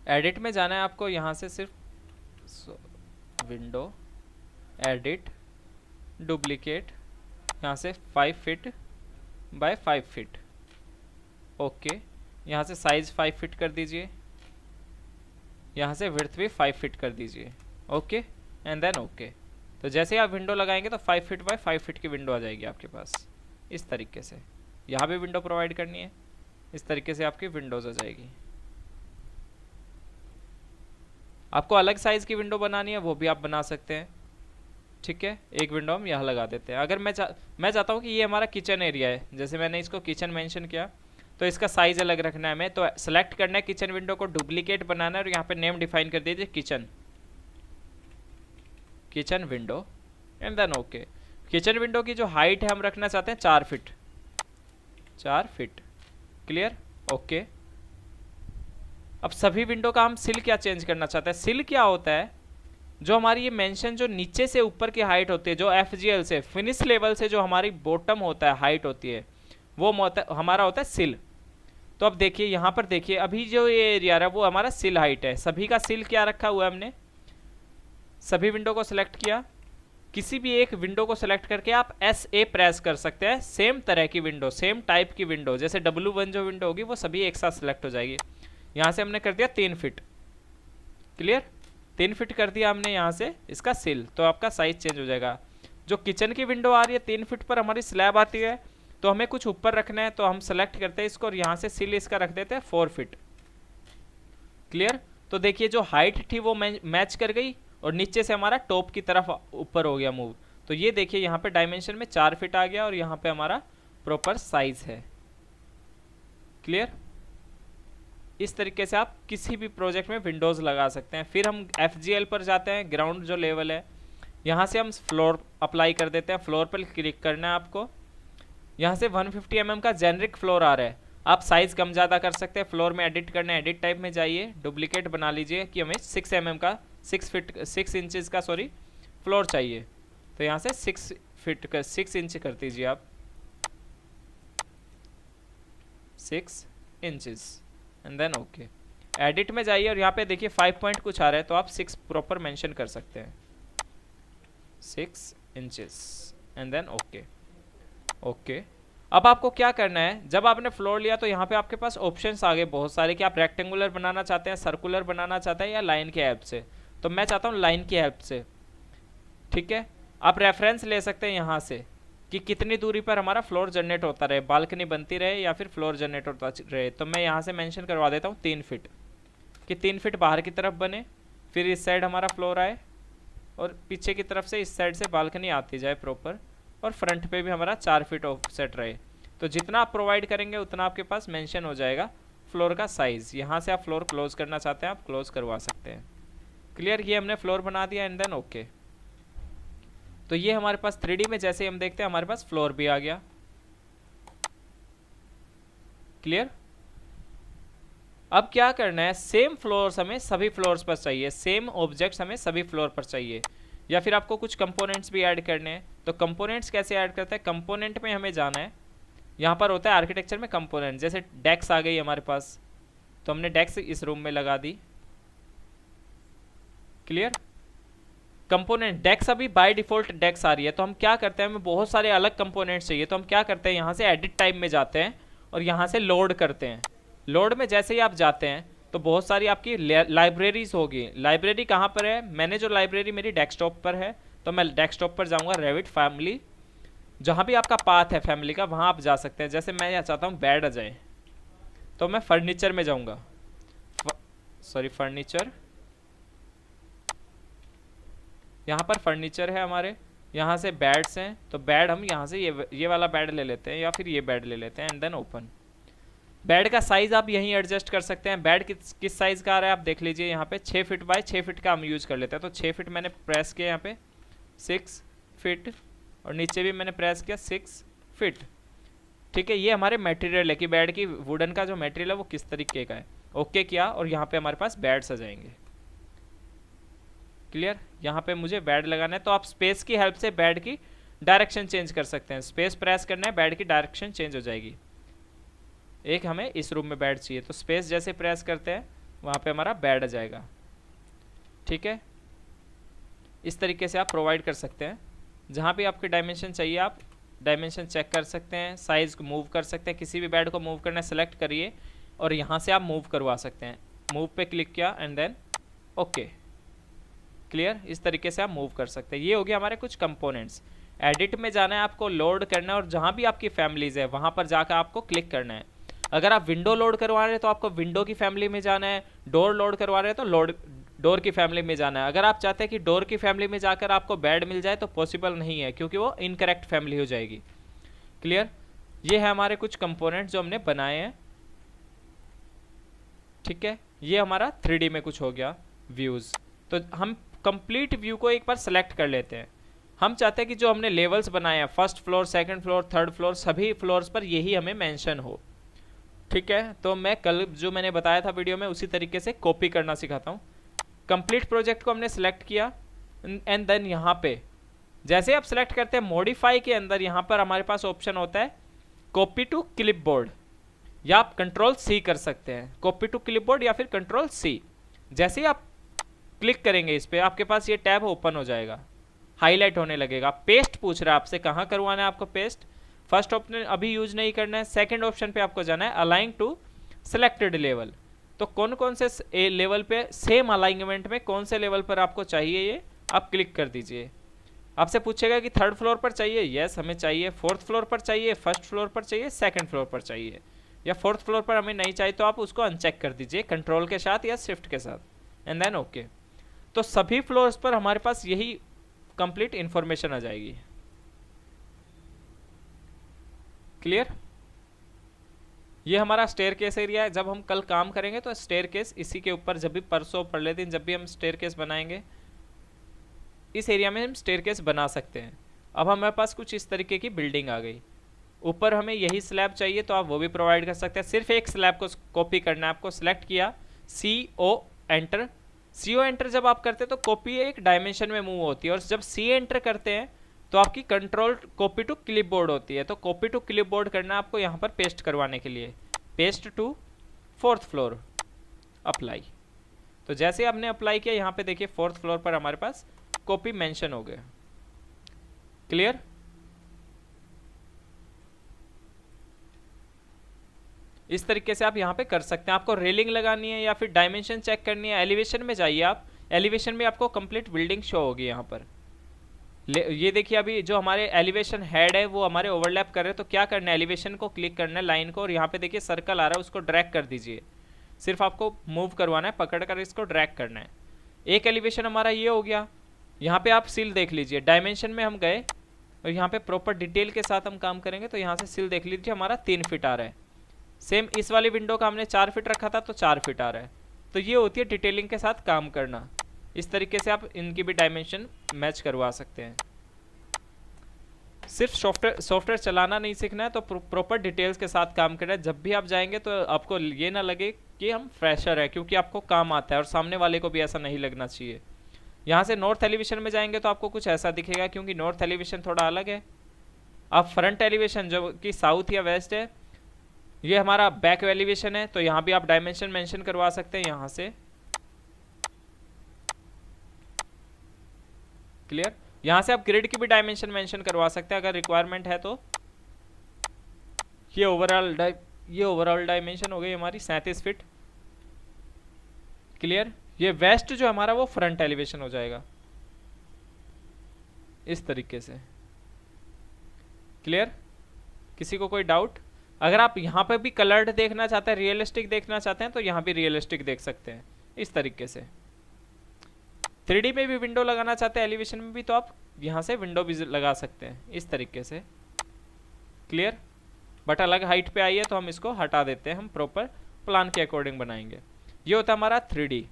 एडिट में जाना है आपको। यहाँ से सिर्फ विंडो, एडिट, डुप्लीकेट, यहाँ से 5 फीट बाय 5 फीट, ओके। यहाँ से साइज 5 फीट कर दीजिए, यहाँ से विड्थ भी 5 फीट कर दीजिए, ओके एंड देन ओके। तो जैसे ही आप विंडो लगाएंगे तो 5 फीट बाय 5 फीट की विंडो आ जाएगी आपके पास इस तरीके से। यहाँ भी विंडो प्रोवाइड करनी है, इस तरीके से आपकी विंडोज आ जाएगी। आपको अलग साइज की विंडो बनानी है वो भी आप बना सकते हैं, ठीक है। एक विंडो हम यहाँ लगा देते हैं। अगर मैं चाहता हूँ कि ये हमारा किचन एरिया है, जैसे मैंने इसको किचन मेंशन किया, तो इसका साइज अलग रखना है हमें। तो सेलेक्ट करना है किचन विंडो को, डुप्लीकेट बनाना है और यहाँ पे नेम डिफाइन कर दीजिए kitchen window and then okay. Kitchen window की जो हाइट है हम रखना चाहते हैं 4 फीट, 4 फीट, क्लियर, ओके। अब सभी विंडो का हम सिल क्या चेंज करना चाहते हैं। सिल क्या होता है, जो हमारी ये मेंशन जो नीचे से ऊपर की हाइट होती है, जो FGL से फिनिश लेवल से जो हमारी बॉटम होता है हाइट होती है, वो हमारा होता है सिल। तो अब देखिए यहाँ पर देखिए, अभी जो ये एरिया है वो हमारा सिल हाइट है। सभी का सिल क्या रखा हुआ है हमने, सभी विंडो को सिलेक्ट किया। किसी भी एक विंडो को सिलेक्ट करके आप SA प्रेस कर सकते हैं। सेम तरह की विंडो, सेम टाइप की विंडो, जैसे W1 जो विंडो होगी वो सभी एक साथ सिलेक्ट हो जाएगी। यहाँ से हमने कर दिया 3 फीट, क्लियर, 3 फीट कर दिया हमने यहाँ से इसका सिल, तो आपका साइज चेंज हो जाएगा। जो किचन की विंडो आ रही है 3 फीट पर हमारी स्लैब आती है, तो हमें कुछ ऊपर रखना है, तो हम सेलेक्ट करते हैं इसको और यहाँ से सिल इसका रख देते हैं 4 फीट, क्लियर। तो देखिए जो हाइट थी वो मैच कर गई और नीचे से हमारा टॉप की तरफ ऊपर हो गया मूव। तो ये देखिए यहाँ पे डायमेंशन में 4 फीट आ गया और यहाँ पे हमारा प्रॉपर साइज है, क्लियर। इस तरीके से आप किसी भी प्रोजेक्ट में विंडोज़ लगा सकते हैं। फिर हम FGL पर जाते हैं, ग्राउंड जो लेवल है, यहाँ से हम फ्लोर अप्लाई कर देते हैं। फ्लोर पर क्लिक करना है आपको। यहाँ से 150 mm का जेनरिक फ्लोर आ रहा है, आप साइज़ कम ज़्यादा कर सकते हैं। फ्लोर में एडिट करना है, एडिट टाइप में जाइए, डुप्लीकेट बना लीजिए कि हमें 6 mm का 6 इंचज़ का फ्लोर चाहिए। तो यहाँ से 6 फीट का 6 इंच कर दीजिए आप, 6 inches and then okay. Edit में जाइए और यहाँ पे देखिए 5 पॉइंट कुछ आ रहा है, तो आप 6 प्रॉपर मेंशन कर सकते हैं, 6 inches and then okay, okay. अब आपको क्या करना है, जब आपने फ्लोर लिया तो यहाँ पे आपके पास ऑप्शंस आ गए बहुत सारे कि आप रेक्टेंगुलर बनाना चाहते हैं, सर्कुलर बनाना चाहते हैं या लाइन की हेल्प से। तो मैं चाहता हूँ लाइन की हेल्प से, ठीक है। आप रेफरेंस ले सकते हैं यहाँ से कि कितनी दूरी पर हमारा फ्लोर जनरेट होता रहे, बालकनी बनती रहे या फिर फ्लोर जनरेट होता रहे। तो मैं यहाँ से मेंशन करवा देता हूँ 3 फीट, कि 3 फीट बाहर की तरफ बने, फिर इस साइड हमारा फ्लोर आए और पीछे की तरफ से इस साइड से बालकनी आती जाए प्रॉपर, और फ्रंट पे भी हमारा 4 फीट ऑफसेट रहे। तो जितना आप प्रोवाइड करेंगे उतना आपके पास मेंशन हो जाएगा फ्लोर का साइज़। यहाँ से आप फ्लोर क्लोज करना चाहते हैं, आप क्लोज करवा सकते हैं, क्लियर। ये हमने फ्लोर बना दिया एंड देन ओके। तो ये हमारे पास 3D में जैसे हम देखते हैं हमारे पास फ्लोर भी आ गया, क्लियर। अब क्या करना है, सेम फ्लोर्स हमें सभी फ्लोर्स पर चाहिए, सेम ऑब्जेक्ट्स हमें सभी फ्लोर पर चाहिए, या फिर आपको कुछ कंपोनेंट्स भी ऐड करने हैं। तो कंपोनेंट्स कैसे ऐड करते हैं, कंपोनेंट में हमें जाना है, यहाँ पर होता है आर्किटेक्चर में कंपोनेंट। जैसे डेस्क आ गई हमारे पास, तो हमने डेस्क इस रूम में लगा दी, क्लियर। कंपोनेंट डेस्क अभी बाय डिफॉल्ट डेस्क आ रही है, तो हम क्या करते हैं, हमें बहुत सारे अलग कंपोनेंट्स चाहिए, तो हम क्या करते हैं, यहाँ से एडिट टाइप में जाते हैं और यहाँ से लोड करते हैं। लोड में जैसे ही आप जाते हैं तो बहुत सारी आपकी लाइब्रेरीज होगी। लाइब्रेरी कहाँ पर है, मैंने जो लाइब्रेरी मेरी डेस्कटॉप पर है, तो मैं डेस्कटॉप पर जाऊँगा, रेविट फैमिली, जहाँ भी आपका पाथ है फैमिली का वहाँ आप जा सकते हैं। जैसे मैं यहाँ चाहता हूँ बेड आ जाए, तो मैं फर्नीचर में जाऊँगा, फर्नीचर, यहाँ पर फर्नीचर है हमारे, यहाँ से बेड्स हैं, तो बेड हम यहाँ से ये वाला बेड ले लेते हैं या फिर ये बेड ले लेते हैं एंड देन ओपन। बेड का साइज़ आप यहीं एडजस्ट कर सकते हैं। बेड किस साइज़ का आ रहा है आप देख लीजिए, यहाँ पे 6 फीट बाय 6 फीट का हम यूज़ कर लेते हैं। तो 6 फीट मैंने प्रेस किया, यहाँ पे 6 फीट, और नीचे भी मैंने प्रेस किया 6 फीट, ठीक है। ये हमारे मटेरियल है कि बेड की वुडन का जो मटेरियल है वो किस तरीके का है। ओके किया और यहाँ पे हमारे पास बेड्स आ जाएंगे, क्लियर, यहाँ पे मुझे बेड लगाना है, तो आप स्पेस की हेल्प से बेड की डायरेक्शन चेंज कर सकते हैं। स्पेस प्रेस करना है, बेड की डायरेक्शन चेंज हो जाएगी। एक हमें इस रूम में बेड चाहिए, तो स्पेस जैसे प्रेस करते हैं वहाँ पे हमारा बेड आ जाएगा। ठीक है, इस तरीके से आप प्रोवाइड कर सकते हैं। जहाँ भी आपके डायमेंशन चाहिए आप डायमेंशन चेक कर सकते हैं, साइज़ को मूव कर सकते हैं। किसी भी बेड को मूव करना है सेलेक्ट करिए और यहाँ से आप मूव करवा सकते हैं। मूव पे क्लिक किया एंड देन ओके, क्लियर। इस तरीके से आप मूव कर सकते हैं। ये हो गया हमारे कुछ कंपोनेंट्स। एडिट में जाना है आपको, लोड करना है और जहाँ भी आपकी फैमिलीज़ है वहाँ पर जाकर आपको क्लिक करना है। अगर आप विंडो लोड करवा रहे हैं तो आपको विंडो की फैमिली में जाना है, डोर लोड करवा रहे हैं तो डोर की फैमिली में जाना है। अगर आप चाहते हैं कि डोर की फैमिली में जाकर आपको बेड मिल जाए तो पॉसिबल नहीं है, क्योंकि वो इनकरेक्ट फैमिली हो जाएगी। क्लियर, ये है हमारे कुछ कंपोनेंट जो हमने बनाए हैं। ठीक है, ये हमारा 3D में कुछ हो गया व्यूज़। तो हम कंप्लीट व्यू को एक बार सेलेक्ट कर लेते हैं। हम चाहते हैं कि जो हमने लेवल्स बनाए हैं, first floor, second floor, third floor, सभी फ्लोर्स पर यही हमें मेंशन हो। ठीक है, तो मैं कल जो मैंने बताया था वीडियो में उसी तरीके से कॉपी करना सिखाता हूँ। कंप्लीट प्रोजेक्ट को हमने सेलेक्ट किया एंड देन यहाँ पे जैसे आप सेलेक्ट करते हैं मॉडिफाई के अंदर यहाँ पर हमारे पास ऑप्शन होता है कॉपी टू क्लिपबोर्ड, या आप कंट्रोल सी कर सकते हैं, कॉपी टू क्लिपबोर्ड या फिर कंट्रोल सी। जैसे ही आप क्लिक करेंगे इस पर आपके पास ये टैब ओपन हो जाएगा, हाईलाइट होने लगेगा। पेस्ट पूछ रहा है आपसे, कहाँ करवाना है आपको पेस्ट। फर्स्ट ऑप्शन अभी यूज नहीं करना है। सेकंड ऑप्शन पे आपको जाना है अलाइन टू सिलेक्टेड लेवल। तो कौन कौन से लेवल पे सेम अलाइनमेंट में कौन से लेवल पर आपको चाहिए ये आप क्लिक कर दीजिए। आपसे पूछेगा कि थर्ड फ्लोर पर चाहिए, यस हमें चाहिए। फोर्थ फ्लोर पर चाहिए, फर्स्ट फ्लोर पर चाहिए, सेकंड फ्लोर पर चाहिए, या फोर्थ फ्लोर पर हमें नहीं चाहिए तो आप उसको अनचेक कर दीजिए कंट्रोल के साथ या शिफ्ट के साथ एंड देन ओके। तो सभी फ्लोर्स पर हमारे पास यही कंप्लीट इंफॉर्मेशन आ जाएगी। क्लियर, ये हमारा स्टेयरकेस एरिया है। जब हम कल काम करेंगे तो स्टेयरकेस इसी के ऊपर, जब भी परसों परले दिन जब भी हम स्टेयरकेस बनाएंगे इस एरिया में हम स्टेयरकेस बना सकते हैं। अब हमारे पास कुछ इस तरीके की बिल्डिंग आ गई। ऊपर हमें यही स्लैब चाहिए तो आप वो भी प्रोवाइड कर सकते हैं। सिर्फ एक स्लैब को कॉपी करना है आपको। सिलेक्ट किया, CO एंटर। CO एंटर जब आप करते हैं तो कॉपी एक डायमेंशन में मूव होती है, और जब C एंटर करते हैं तो आपकी कंट्रोल कॉपी टू क्लिपबोर्ड होती है। तो कॉपी टू क्लिपबोर्ड करना है आपको यहाँ पर पेस्ट करवाने के लिए। Paste to fourth floor, apply. तो जैसे आपने अप्लाई किया यहाँ पे देखिए फोर्थ फ्लोर पर हमारे पास कॉपी मेंशन हो गया। क्लियर, इस तरीके से आप यहाँ पे कर सकते हैं। आपको रेलिंग लगानी है या फिर डायमेंशन चेक करनी है, एलिवेशन में जाइए आप। एलिवेशन में आपको कंप्लीट बिल्डिंग शो होगी यहाँ पर। ये देखिए अभी जो हमारे एलिवेशन हेड है वो हमारे ओवरलैप कर रहे हैं। तो क्या करना है, एलिवेशन को क्लिक करना है, लाइन को, और यहाँ पे देखिए सर्कल आ रहा है उसको ड्रैग कर दीजिए। सिर्फ आपको मूव करवाना है, पकड़ कर इसको ड्रैग करना है। एक एलिवेशन हमारा ये हो गया। यहाँ पे आप सिल देख लीजिए, डायमेंशन में हम गए और यहाँ पे प्रॉपर डिटेल के साथ हम काम करेंगे तो यहाँ से सिल देख लीजिए हमारा 3 फीट आ रहा है। सेम इस वाली विंडो का हमने 4 फीट रखा था तो 4 फीट आ रहा है। तो ये होती है डिटेलिंग के साथ काम करना। इस तरीके से आप इनकी भी डायमेंशन मैच करवा सकते हैं। सिर्फ सॉफ्टवेयर चलाना नहीं सीखना है तो प्रॉपर डिटेल्स के साथ काम करना है। जब भी आप जाएंगे तो आपको ये ना लगे कि हम फ्रेशर है, क्योंकि आपको काम आता है और सामने वाले को भी ऐसा नहीं लगना चाहिए। यहाँ से नॉर्थ एलिवेशन में जाएंगे तो आपको कुछ ऐसा दिखेगा, क्योंकि नॉर्थ एलिवेशन थोड़ा अलग है। अब फ्रंट एलिवेशन जो कि साउथ या वेस्ट है, ये हमारा बैक एलिवेशन है। तो यहाँ भी आप डायमेंशन मेंशन करवा सकते हैं यहाँ से। क्लियर, यहाँ से आप ग्रिड की भी डायमेंशन मेंशन करवा सकते हैं अगर रिक्वायरमेंट है तो। ये ओवरऑल डायमेंशन हो गई हमारी 37 फीट। क्लियर, ये वेस्ट जो हमारा वो फ्रंट एलिवेशन हो जाएगा इस तरीके से। क्लियर, किसी को कोई डाउट? अगर आप यहाँ पे भी कलर्ड देखना चाहते हैं, रियलिस्टिक देखना चाहते हैं तो यहाँ भी रियलिस्टिक देख सकते हैं इस तरीके से। 3D में भी विंडो लगाना चाहते हैं, एलिवेशन में भी, तो आप यहाँ से विंडो भी लगा सकते हैं इस तरीके से। क्लियर, बट अलग हाइट पे आई है तो हम इसको हटा देते हैं, हम प्रॉपर प्लान के अकॉर्डिंग बनाएंगे। ये होता है हमारा 3D।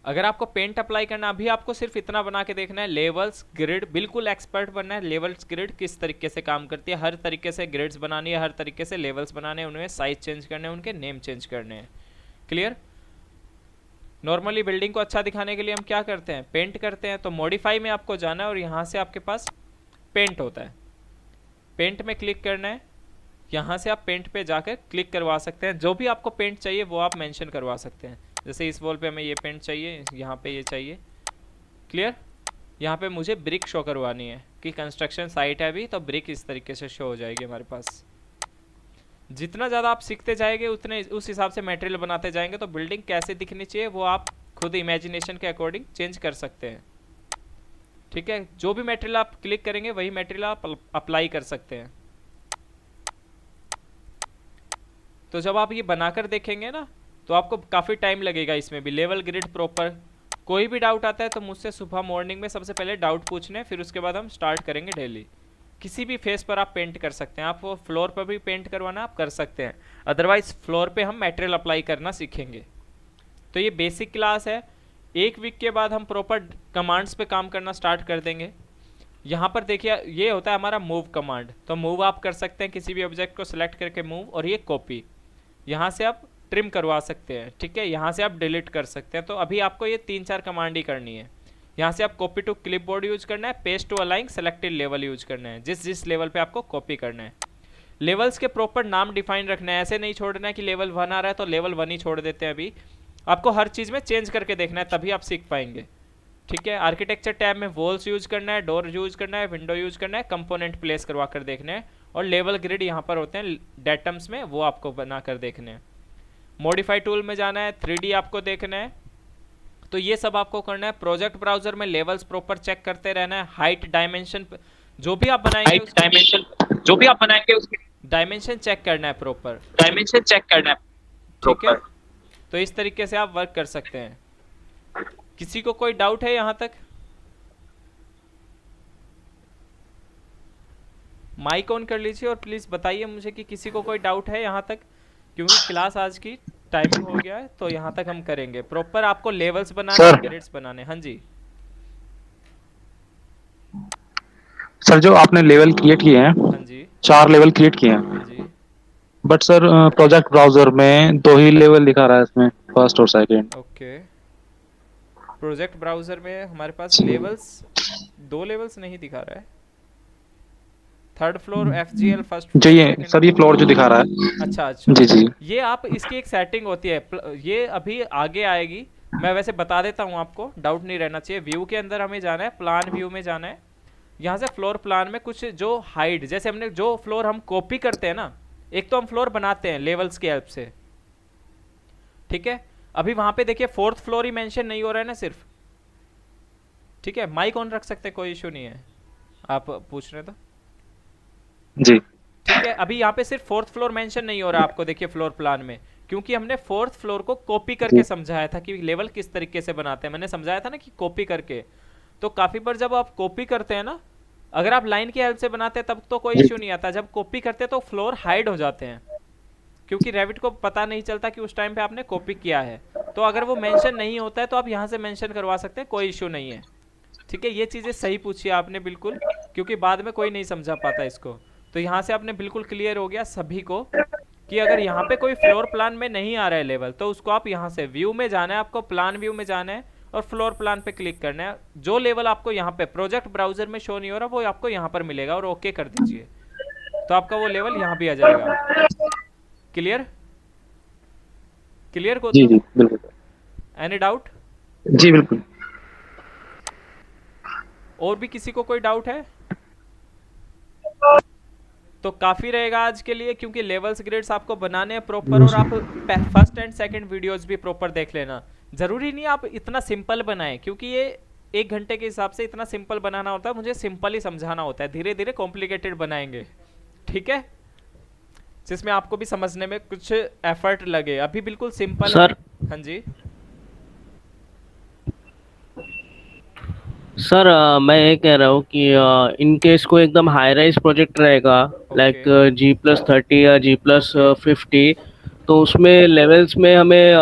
अगर आपको पेंट अप्लाई करना, अभी आपको सिर्फ इतना बना के देखना है, लेवल्स ग्रिड, बिल्कुल एक्सपर्ट बनना है। लेवल्स ग्रिड किस तरीके से काम करती है, हर तरीके से ग्रिड्स बनानी है, हर तरीके से लेवल्स बनाने हैं, उन्हें साइज चेंज करने हैं, उनके नेम चेंज करने हैं। क्लियर, नॉर्मली बिल्डिंग को अच्छा दिखाने के लिए हम क्या करते हैं, पेंट करते हैं। तो मॉडिफाई में आपको जाना है और यहाँ से आपके पास पेंट होता है, पेंट में क्लिक करना है। यहाँ से आप पेंट पे जाकर क्लिक करवा सकते हैं, जो भी आपको पेंट चाहिए वो आप मेंशन करवा सकते हैं। जैसे इस वॉल पे हमें ये पेंट चाहिए, यहाँ पे ये चाहिए, क्लियर। यहाँ पे मुझे ब्रिक शो करवानी है कि कंस्ट्रक्शन साइट है अभी, तो ब्रिक इस तरीके से शो हो जाएगी हमारे पास। जितना ज़्यादा आप सीखते जाएंगे उतने उस हिसाब से मटेरियल बनाते जाएंगे, तो बिल्डिंग कैसे दिखनी चाहिए वो आप खुद इमेजिनेशन के अकॉर्डिंग चेंज कर सकते हैं। ठीक है, जो भी मटेरियल आप क्लिक करेंगे वही मटेरियल आप अप्लाई कर सकते हैं। तो जब आप ये बनाकर देखेंगे ना तो आपको काफ़ी टाइम लगेगा इसमें भी। लेवल ग्रिड प्रॉपर, कोई भी डाउट आता है तो मुझसे सुबह मॉर्निंग में सबसे पहले डाउट पूछने, फिर उसके बाद हम स्टार्ट करेंगे डेली। किसी भी फेस पर आप पेंट कर सकते हैं, आप वो फ्लोर पर भी पेंट करवाना आप कर सकते हैं, अदरवाइज फ्लोर पे हम मटेरियल अप्लाई करना सीखेंगे। तो ये बेसिक क्लास है। एक वीक के बाद हम प्रॉपर कमांड्स पे काम करना स्टार्ट कर देंगे। यहाँ पर देखिए ये होता है हमारा मूव कमांड, तो मूव आप कर सकते हैं किसी भी ऑब्जेक्ट को सिलेक्ट करके मूव, और ये कॉपी, यहाँ से आप ट्रिम करवा सकते हैं। ठीक है, यहाँ से आप डिलीट कर सकते हैं। तो अभी आपको ये 3-4 कमांड ही करनी है। यहाँ से आप कॉपी टू क्लिपबोर्ड यूज करना है, paste to align selected level use करना है, जिस जिस लेवल पे आपको कॉपी करना है। लेवल्स के प्रॉपर नाम डिफाइन रखना है, ऐसे नहीं छोड़ना है कि लेवल 1 आ रहा है तो लेवल 1 ही छोड़ देते हैं। अभी आपको हर चीज़ में चेंज करके देखना है, तभी आप सीख पाएंगे। ठीक है, आर्किटेक्चर टैब में वॉल्स यूज करना है, डोर यूज करना है, विंडो यूज करना है, कंपोनेंट प्लेस करवा कर देखना है, और लेवल ग्रिड यहाँ पर होते हैं डेटम्स में, वो आपको बना कर देखने हैं। मॉडिफाई टूल में जाना है, 3D आपको देखना है, तो ये सब आपको करना है। प्रोजेक्ट ब्राउजर में लेवल्स प्रॉपर चेक करते रहना है। हाइट डायमेंशन जो भी आप बनाएंगे उसकी डायमेंशन चेक करना है, प्रॉपर डायमेंशन चेक करना है। ठीक है, तो इस तरीके से आप वर्क कर सकते हैं। किसी को कोई डाउट है यहाँ तक? माइक ऑन कर लीजिए और प्लीज बताइए मुझे कि किसी को कोई डाउट है यहाँ तक, क्योंकि क्लास आज की टाइमिंग हो गया है तो यहाँ तक हम करेंगे। प्रॉपर आपको लेवल्स बनाने, ग्रेड्स बनाने। हाँ जी सर, जो आपने लेवल क्रिएट किए हैं, हाँ जी 4 लेवल क्रिएट किए हैं, हाँ जी। बट सर प्रोजेक्ट ब्राउजर में 2 ही लेवल दिखा रहा है इसमें, फर्स्ट और सेकंड। ओके, प्रोजेक्ट ब्राउजर में हमारे पास लेवल्स 2 लेवल्स नहीं दिखा रहा है। थर्ड फ्लोर FGL, फर्स्ट जो फ्लोर, ये सर, ये फ्लोर जो दिखा रहा है। अच्छा अच्छा जी जी। ये आप इसकी एक सेटिंग होती है, ये अभी आगे आएगी। मैं वैसे बता देता हूँ आपको, डाउट नहीं रहना चाहिए। व्यू के अंदर हमें जाना है, प्लान व्यू में जाना है। यहाँ से फ्लोर प्लान में कुछ जो हाइट, जैसे हमने जो फ्लोर हम कॉपी करते हैं ना, एक तो हम फ्लोर बनाते हैं लेवल्स की हेल्प से। ठीक है, अभी वहां पे देखिए 4th फ्लोर ही मेंशन नहीं हो रहा है ना सिर्फ। ठीक है, माइक ऑन रख सकते हैं, कोई इशू नहीं है, आप पूछ रहे तो। जी ठीक है, अभी यहाँ पे सिर्फ 4th फ्लोर मेंशन नहीं हो रहा आपको, देखिए फ्लोर प्लान में, क्योंकि हमने 4th फ्लोर को कॉपी करके समझाया था कि लेवल किस तरीके से बनाते हैं। मैंने समझाया था ना कि कॉपी करके। तो काफी बार जब आप कॉपी करते हैं ना, अगर आप लाइन की हेल्प से बनाते हैं तब तो कोई इश्यू नहीं आता, जब कॉपी करते हैं तो फ्लोर हाइड हो जाते हैं, क्योंकि रेविट को पता नहीं चलता कि उस टाइम पे आपने कॉपी किया है। तो अगर वो मेंशन नहीं होता है तो आप यहाँ से मेंशन करवा सकते हैं, कोई इश्यू नहीं है। ठीक है, ये चीज़ें सही पूछी आपने बिल्कुल, क्योंकि बाद में कोई नहीं समझा पाता इसको। तो यहाँ से आपने बिल्कुल क्लियर हो गया सभी को कि अगर यहाँ पे कोई फ्लोर प्लान में नहीं आ रहा है लेवल, तो उसको आप यहाँ से व्यू में जाना है, आपको प्लान व्यू में जाना है और फ्लोर प्लान पे क्लिक करना है। जो लेवल आपको यहाँ पे प्रोजेक्ट ब्राउजर में शो नहीं हो रहा वो आपको यहाँ पर मिलेगा, और ओके कर दीजिए, तो आपका वो लेवल यहाँ भी आ जाएगा। क्लियर क्लियर जी जी बिल्कुल। Any doubt? जी बिल्कुल। और भी किसी को कोई डाउट है तो काफ़ी रहेगा आज के लिए, क्योंकि लेवल्स ग्रेड्स आपको बनाने हैं प्रॉपर, और आप फर्स्ट एंड सेकंड वीडियोस भी प्रॉपर देख लेना। ज़रूरी नहीं आप इतना सिंपल बनाएं, क्योंकि ये 1 घंटे के हिसाब से इतना सिंपल बनाना होता है, मुझे सिंपल ही समझाना होता है, धीरे धीरे कॉम्प्लिकेटेड बनाएंगे। ठीक है, जिसमें आपको भी समझने में कुछ एफर्ट लगे। अभी बिल्कुल सिंपल सर। हाँ जी सर मैं ये कह रहा हूँ कि इन केस को एकदम हाई राइज प्रोजेक्ट रहेगा, लाइक G+30 या G+50, तो उसमें लेवल्स में हमें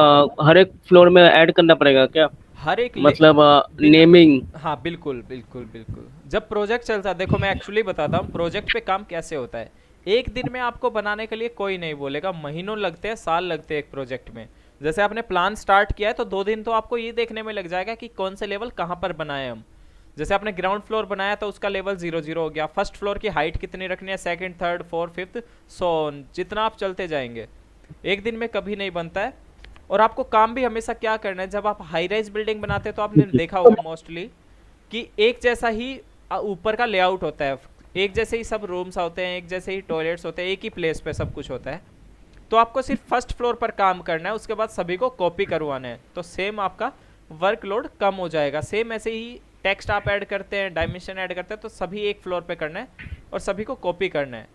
हर एक फ्लोर में ऐड करना पड़ेगा क्या? हर एक मतलब नेमिंग। हाँ बिल्कुल बिल्कुल बिल्कुल। जब प्रोजेक्ट चलता है, देखो मैं एक्चुअली बताता हूँ प्रोजेक्ट पे काम कैसे होता है। एक दिन में आपको बनाने के लिए कोई नहीं बोलेगा, महीनों लगते हैं, साल लगते हैं एक प्रोजेक्ट में। जैसे आपने प्लान स्टार्ट किया है तो 2 दिन तो आपको ये देखने में लग जाएगा कि कौन से लेवल कहाँ पर बनाए हम। जैसे आपने ग्राउंड फ्लोर बनाया तो उसका लेवल 0 0 हो गया, फर्स्ट फ्लोर की हाइट कितनी रखनी है, सेकंड थर्ड फोर्थ फिफ्थ, सो जितना आप चलते जाएंगे। एक दिन में कभी नहीं बनता है। और आपको काम भी हमेशा क्या करना है, जब आप हाई राइज बिल्डिंग बनाते हैं तो आपने देखा होगा मोस्टली कि एक जैसा ही ऊपर का लेआउट होता है, एक जैसे ही सब रूम्स होते हैं, एक जैसे ही टॉयलेट्स होते हैं, एक ही प्लेस पे सब कुछ होता है। तो आपको सिर्फ फर्स्ट फ्लोर पर काम करना है, उसके बाद सभी को कॉपी करवाना है, तो सेम आपका वर्कलोड कम हो जाएगा। सेम ऐसे ही टेक्स्ट आप ऐड करते हैं, डायमेंशन ऐड करते हैं, तो सभी एक फ्लोर पे करना है और सभी को कॉपी करना है।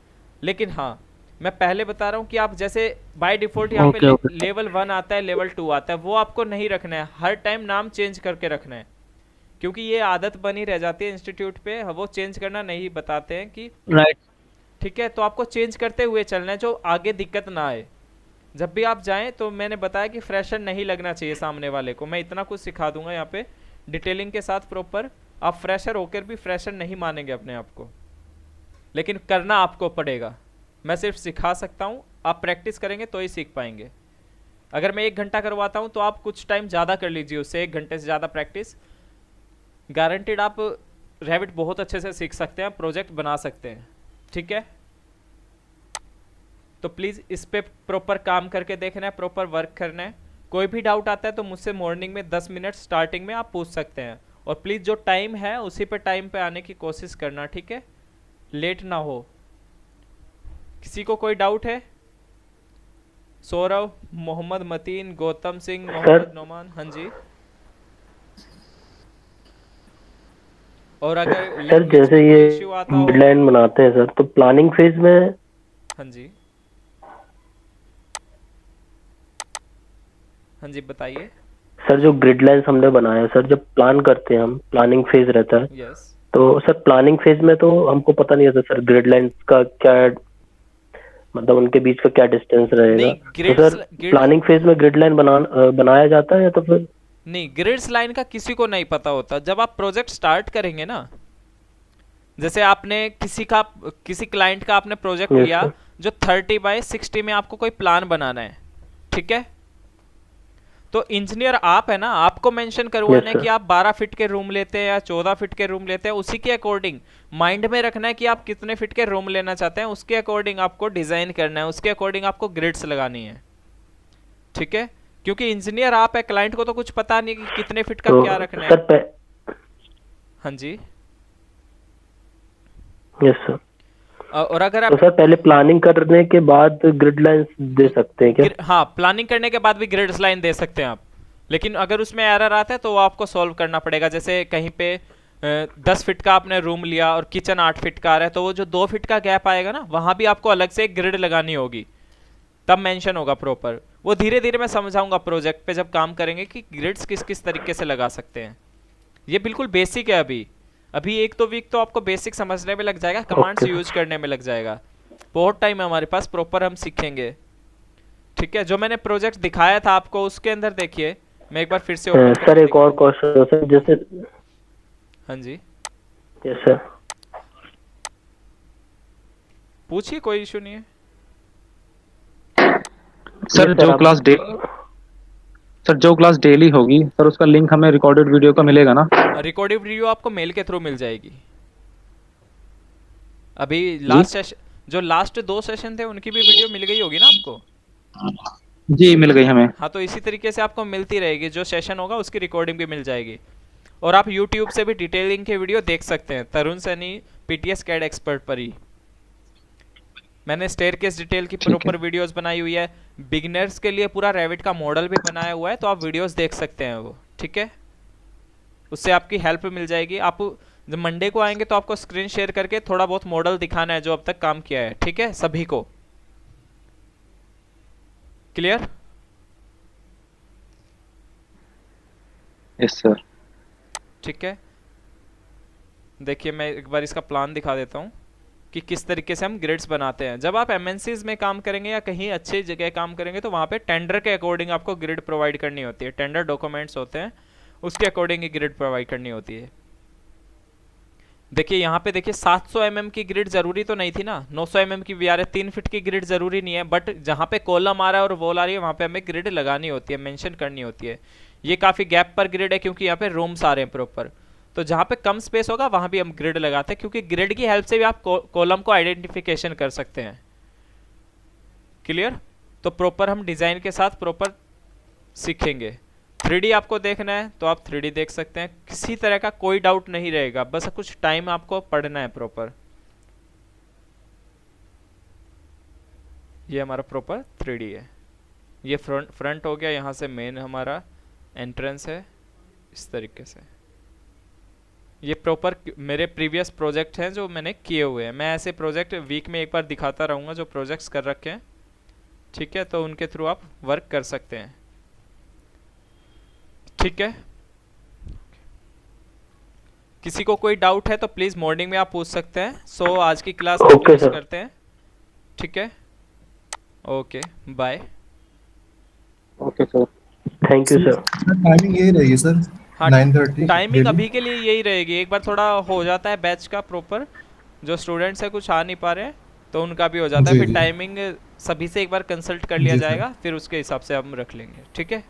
लेकिन हाँ, मैं पहले बता रहा हूँ कि आप जैसे बाय डिफ़ॉल्ट यहाँ पे लेवल 1 आता है, लेवल 2 आता है, वो आपको नहीं रखना है, हर टाइम नाम चेंज करके रखना है, क्योंकि ये आदत बनी रह जाती है इंस्टीट्यूट पे, वो चेंज करना नहीं बताते हैं कि राइट। ठीक है। तो आपको चेंज करते हुए चलना है, जो आगे दिक्कत ना आए। जब भी आप जाएं तो मैंने बताया कि फ्रेशर नहीं लगना चाहिए सामने वाले को, मैं इतना कुछ सिखा दूंगा यहाँ पे डिटेलिंग के साथ प्रॉपर। आप फ्रेशर होकर भी फ्रेशर नहीं मानेंगे अपने आप को, लेकिन करना आपको पड़ेगा। मैं सिर्फ सिखा सकता हूँ, आप प्रैक्टिस करेंगे तो ही सीख पाएंगे। अगर मैं 1 घंटा करवाता हूँ तो आप कुछ टाइम ज़्यादा कर लीजिए, उससे 1 घंटे से ज़्यादा प्रैक्टिस गारंटीड आप रेविट बहुत अच्छे से सीख सकते हैं, प्रोजेक्ट बना सकते हैं। ठीक है, तो प्लीज़ इस पे प्रॉपर काम करके देखना है, प्रॉपर वर्क करना है। कोई भी डाउट आता है तो मुझसे मॉर्निंग में 10 मिनट स्टार्टिंग में आप पूछ सकते हैं, और प्लीज़ जो टाइम है उसी पे टाइम पे आने की कोशिश करना, ठीक है, लेट ना हो। किसी को कोई डाउट है? सौरभ, मोहम्मद मतीन, गौतम सिंह, मोहम्मद नोमान। हाँ जी। और अगर सर जैसे ये इश्यू आता हो, ग्रिडलाइन बनाते हैं सर, तो प्लानिंग फेज में, हाँ जी, हाँ जी बताइए। सर जो ग्रिडलाइंस हमने बनाया है सर, जब प्लान करते हैं हम, प्लानिंग फेज रहता है, यस। तो सर प्लानिंग फेज में तो हमको पता नहीं होता सर ग्रिडलाइंस का क्या, मतलब उनके बीच का क्या डिस्टेंस रहेगा। तो सर प्लानिंग फेज में ग्रिडलाइन बनाया जाता है या तो फिर नहीं? ग्रिड्स लाइन का किसी को नहीं पता होता। जब आप प्रोजेक्ट स्टार्ट करेंगे ना, जैसे आपने किसी क्लाइंट का आपने प्रोजेक्ट लिया जो 30 बाय 60 में आपको कोई प्लान बनाना है, ठीक है, तो इंजीनियर आप है ना, आपको मेंशन करवाना है कि आप 12 फीट के रूम लेते हैं या 14 फीट के रूम लेते हैं। उसी के अकॉर्डिंग माइंड में रखना है कि आप कितने फीट के रूम लेना चाहते हैं, उसके अकॉर्डिंग आपको डिजाइन करना है, उसके अकॉर्डिंग आपको ग्रिड्स लगानी है, ठीक है। क्योंकि इंजीनियर आप है, क्लाइंट को तो कुछ पता नहीं कि कितने फीट का तो क्या रखना है। हाँ जी, यस सर। और अगर आप तो सर पहले प्लानिंग करने के बाद ग्रिड लाइंस दे सकते हैं क्या? हाँ, प्लानिंग करने के बाद भी ग्रिड्स लाइन दे सकते हैं आप, लेकिन अगर उसमें एरर आता है तो वो आपको सॉल्व करना पड़ेगा। जैसे कहीं पे 10 फीट का आपने रूम लिया और किचन 8 फीट का आ रहा है, तो वो जो 2 फीट का गैप आएगा ना, वहाँ भी आपको अलग से एक ग्रिड लगानी होगी, तब मेंशन होगा प्रॉपर। वो धीरे धीरे मैं समझाऊंगा प्रोजेक्ट पे जब काम करेंगे कि ग्रिड्स किस किस तरीके से लगा सकते हैं। ये बिल्कुल बेसिक है। अभी 1-2 वीक तो आपको बेसिक समझने में लग जाएगा, कमांड्स यूज करने में लग जाएगा। बहुत टाइम है हमारे पास, प्रॉपर हम सीखेंगे, ठीक है। जो मैंने प्रोजेक्ट दिखाया था आपको, उसके अंदर देखिए, मैं एक बार फिर से ओपन सर एक और क्वेश्चन सर, जैसे हाँ जी यस सर, पूछिए, कोई इशू नहीं है। सर जो क्लास डेली होगी सर, उसका लिंक हमें रिकॉर्डेड वीडियो का मिलेगा ना? रिकॉर्डेड वीडियो आपको मेल के थ्रू मिल जाएगी। अभी लास्ट सेशन, जो लास्ट 2 सेशन थे उनकी भी वीडियो मिल गई होगी ना आपको? जी मिल गई हमें। हाँ, तो इसी तरीके से आपको मिलती रहेगी, जो सेशन होगा उसकी रिकॉर्डिंग भी मिल जाएगी। और आप YouTube से भी डिटेलिंग के वीडियो देख सकते हैं, तरुण सैनी PTS कैड एक्सपर्ट पर ही मैंने स्टेयरकेस डिटेल की प्रॉपर वीडियोस बनाई हुई है। बिगिनर्स के लिए पूरा रेविट का मॉडल भी बनाया हुआ है, तो आप वीडियोस देख सकते हैं वो, ठीक है। उससे आपकी हेल्प मिल जाएगी। आप जब मंडे को आएंगे तो आपको स्क्रीन शेयर करके थोड़ा बहुत मॉडल दिखाना है जो अब तक काम किया है, ठीक है, सभी को। क्लियर? Yes sir. ठीक है, देखिए मैं एक बार इसका प्लान दिखा देता हूँ कि किस तरीके से हम ग्रिड्स बनाते हैं। जब आप MNCs में काम करेंगे या कहीं अच्छी जगह काम करेंगे तो वहाँ पे टेंडर के अकॉर्डिंग आपको ग्रिड प्रोवाइड करनी होती है। टेंडर डॉक्यूमेंट्स होते हैं, उसके अकॉर्डिंग ही ग्रिड प्रोवाइड करनी होती है। देखिए यहाँ पे देखिए 700 mm की ग्रिड जरूरी तो नहीं थी ना, 900 mm की वीआरएस 3 फीट की ग्रिड जरूरी नहीं है, बट जहाँ पे कॉलम आ रहा है और वॉल आ रही है वहाँ पे हमें ग्रिड लगानी होती है, मेंशन करनी होती है। ये काफ़ी गैप पर ग्रिड है क्योंकि यहाँ पे रूम्स आ रहे हैं प्रॉपर, तो जहाँ पे कम स्पेस होगा वहाँ भी हम ग्रिड लगाते हैं, क्योंकि ग्रिड की हेल्प से भी आप कॉलम को आइडेंटिफिकेशन कर सकते हैं। क्लियर? तो प्रॉपर हम डिज़ाइन के साथ प्रॉपर सीखेंगे। 3D आपको देखना है तो आप 3D देख सकते हैं, किसी तरह का कोई डाउट नहीं रहेगा, बस कुछ टाइम आपको पढ़ना है प्रॉपर। ये हमारा प्रॉपर 3D है। ये फ्रंट हो गया, यहाँ से मेन हमारा एंट्रेंस है इस तरीके से। ये प्रॉपर मेरे प्रीवियस प्रोजेक्ट हैं जो मैंने किए हुए हैं, मैं ऐसे प्रोजेक्ट वीक में एक बार दिखाता रहूँगा जो प्रोजेक्ट्स कर रखे हैं, ठीक है? तो उनके थ्रू आप वर्क कर सकते हैं, ठीक है? किसी को कोई डाउट है तो प्लीज मॉर्निंग में आप पूछ सकते हैं। सो आज की क्लास हम ओके क्लोज सर। करते हैं, ठीक है? Okay bye. Okay sir. Thank you sir. Timing यही रहेगी सर, हाँ 9:30 टाइमिंग डेली। अभी के लिए यही रहेगी, एक बार थोड़ा हो जाता है बैच का प्रॉपर, जो स्टूडेंट्स है कुछ आ नहीं पा रहे हैं तो उनका भी हो जाता है, जी, फिर जी। टाइमिंग सभी से एक बार कंसल्ट कर लिया जी, सर। जाएगा, फिर उसके हिसाब से हम रख लेंगे, ठीक है?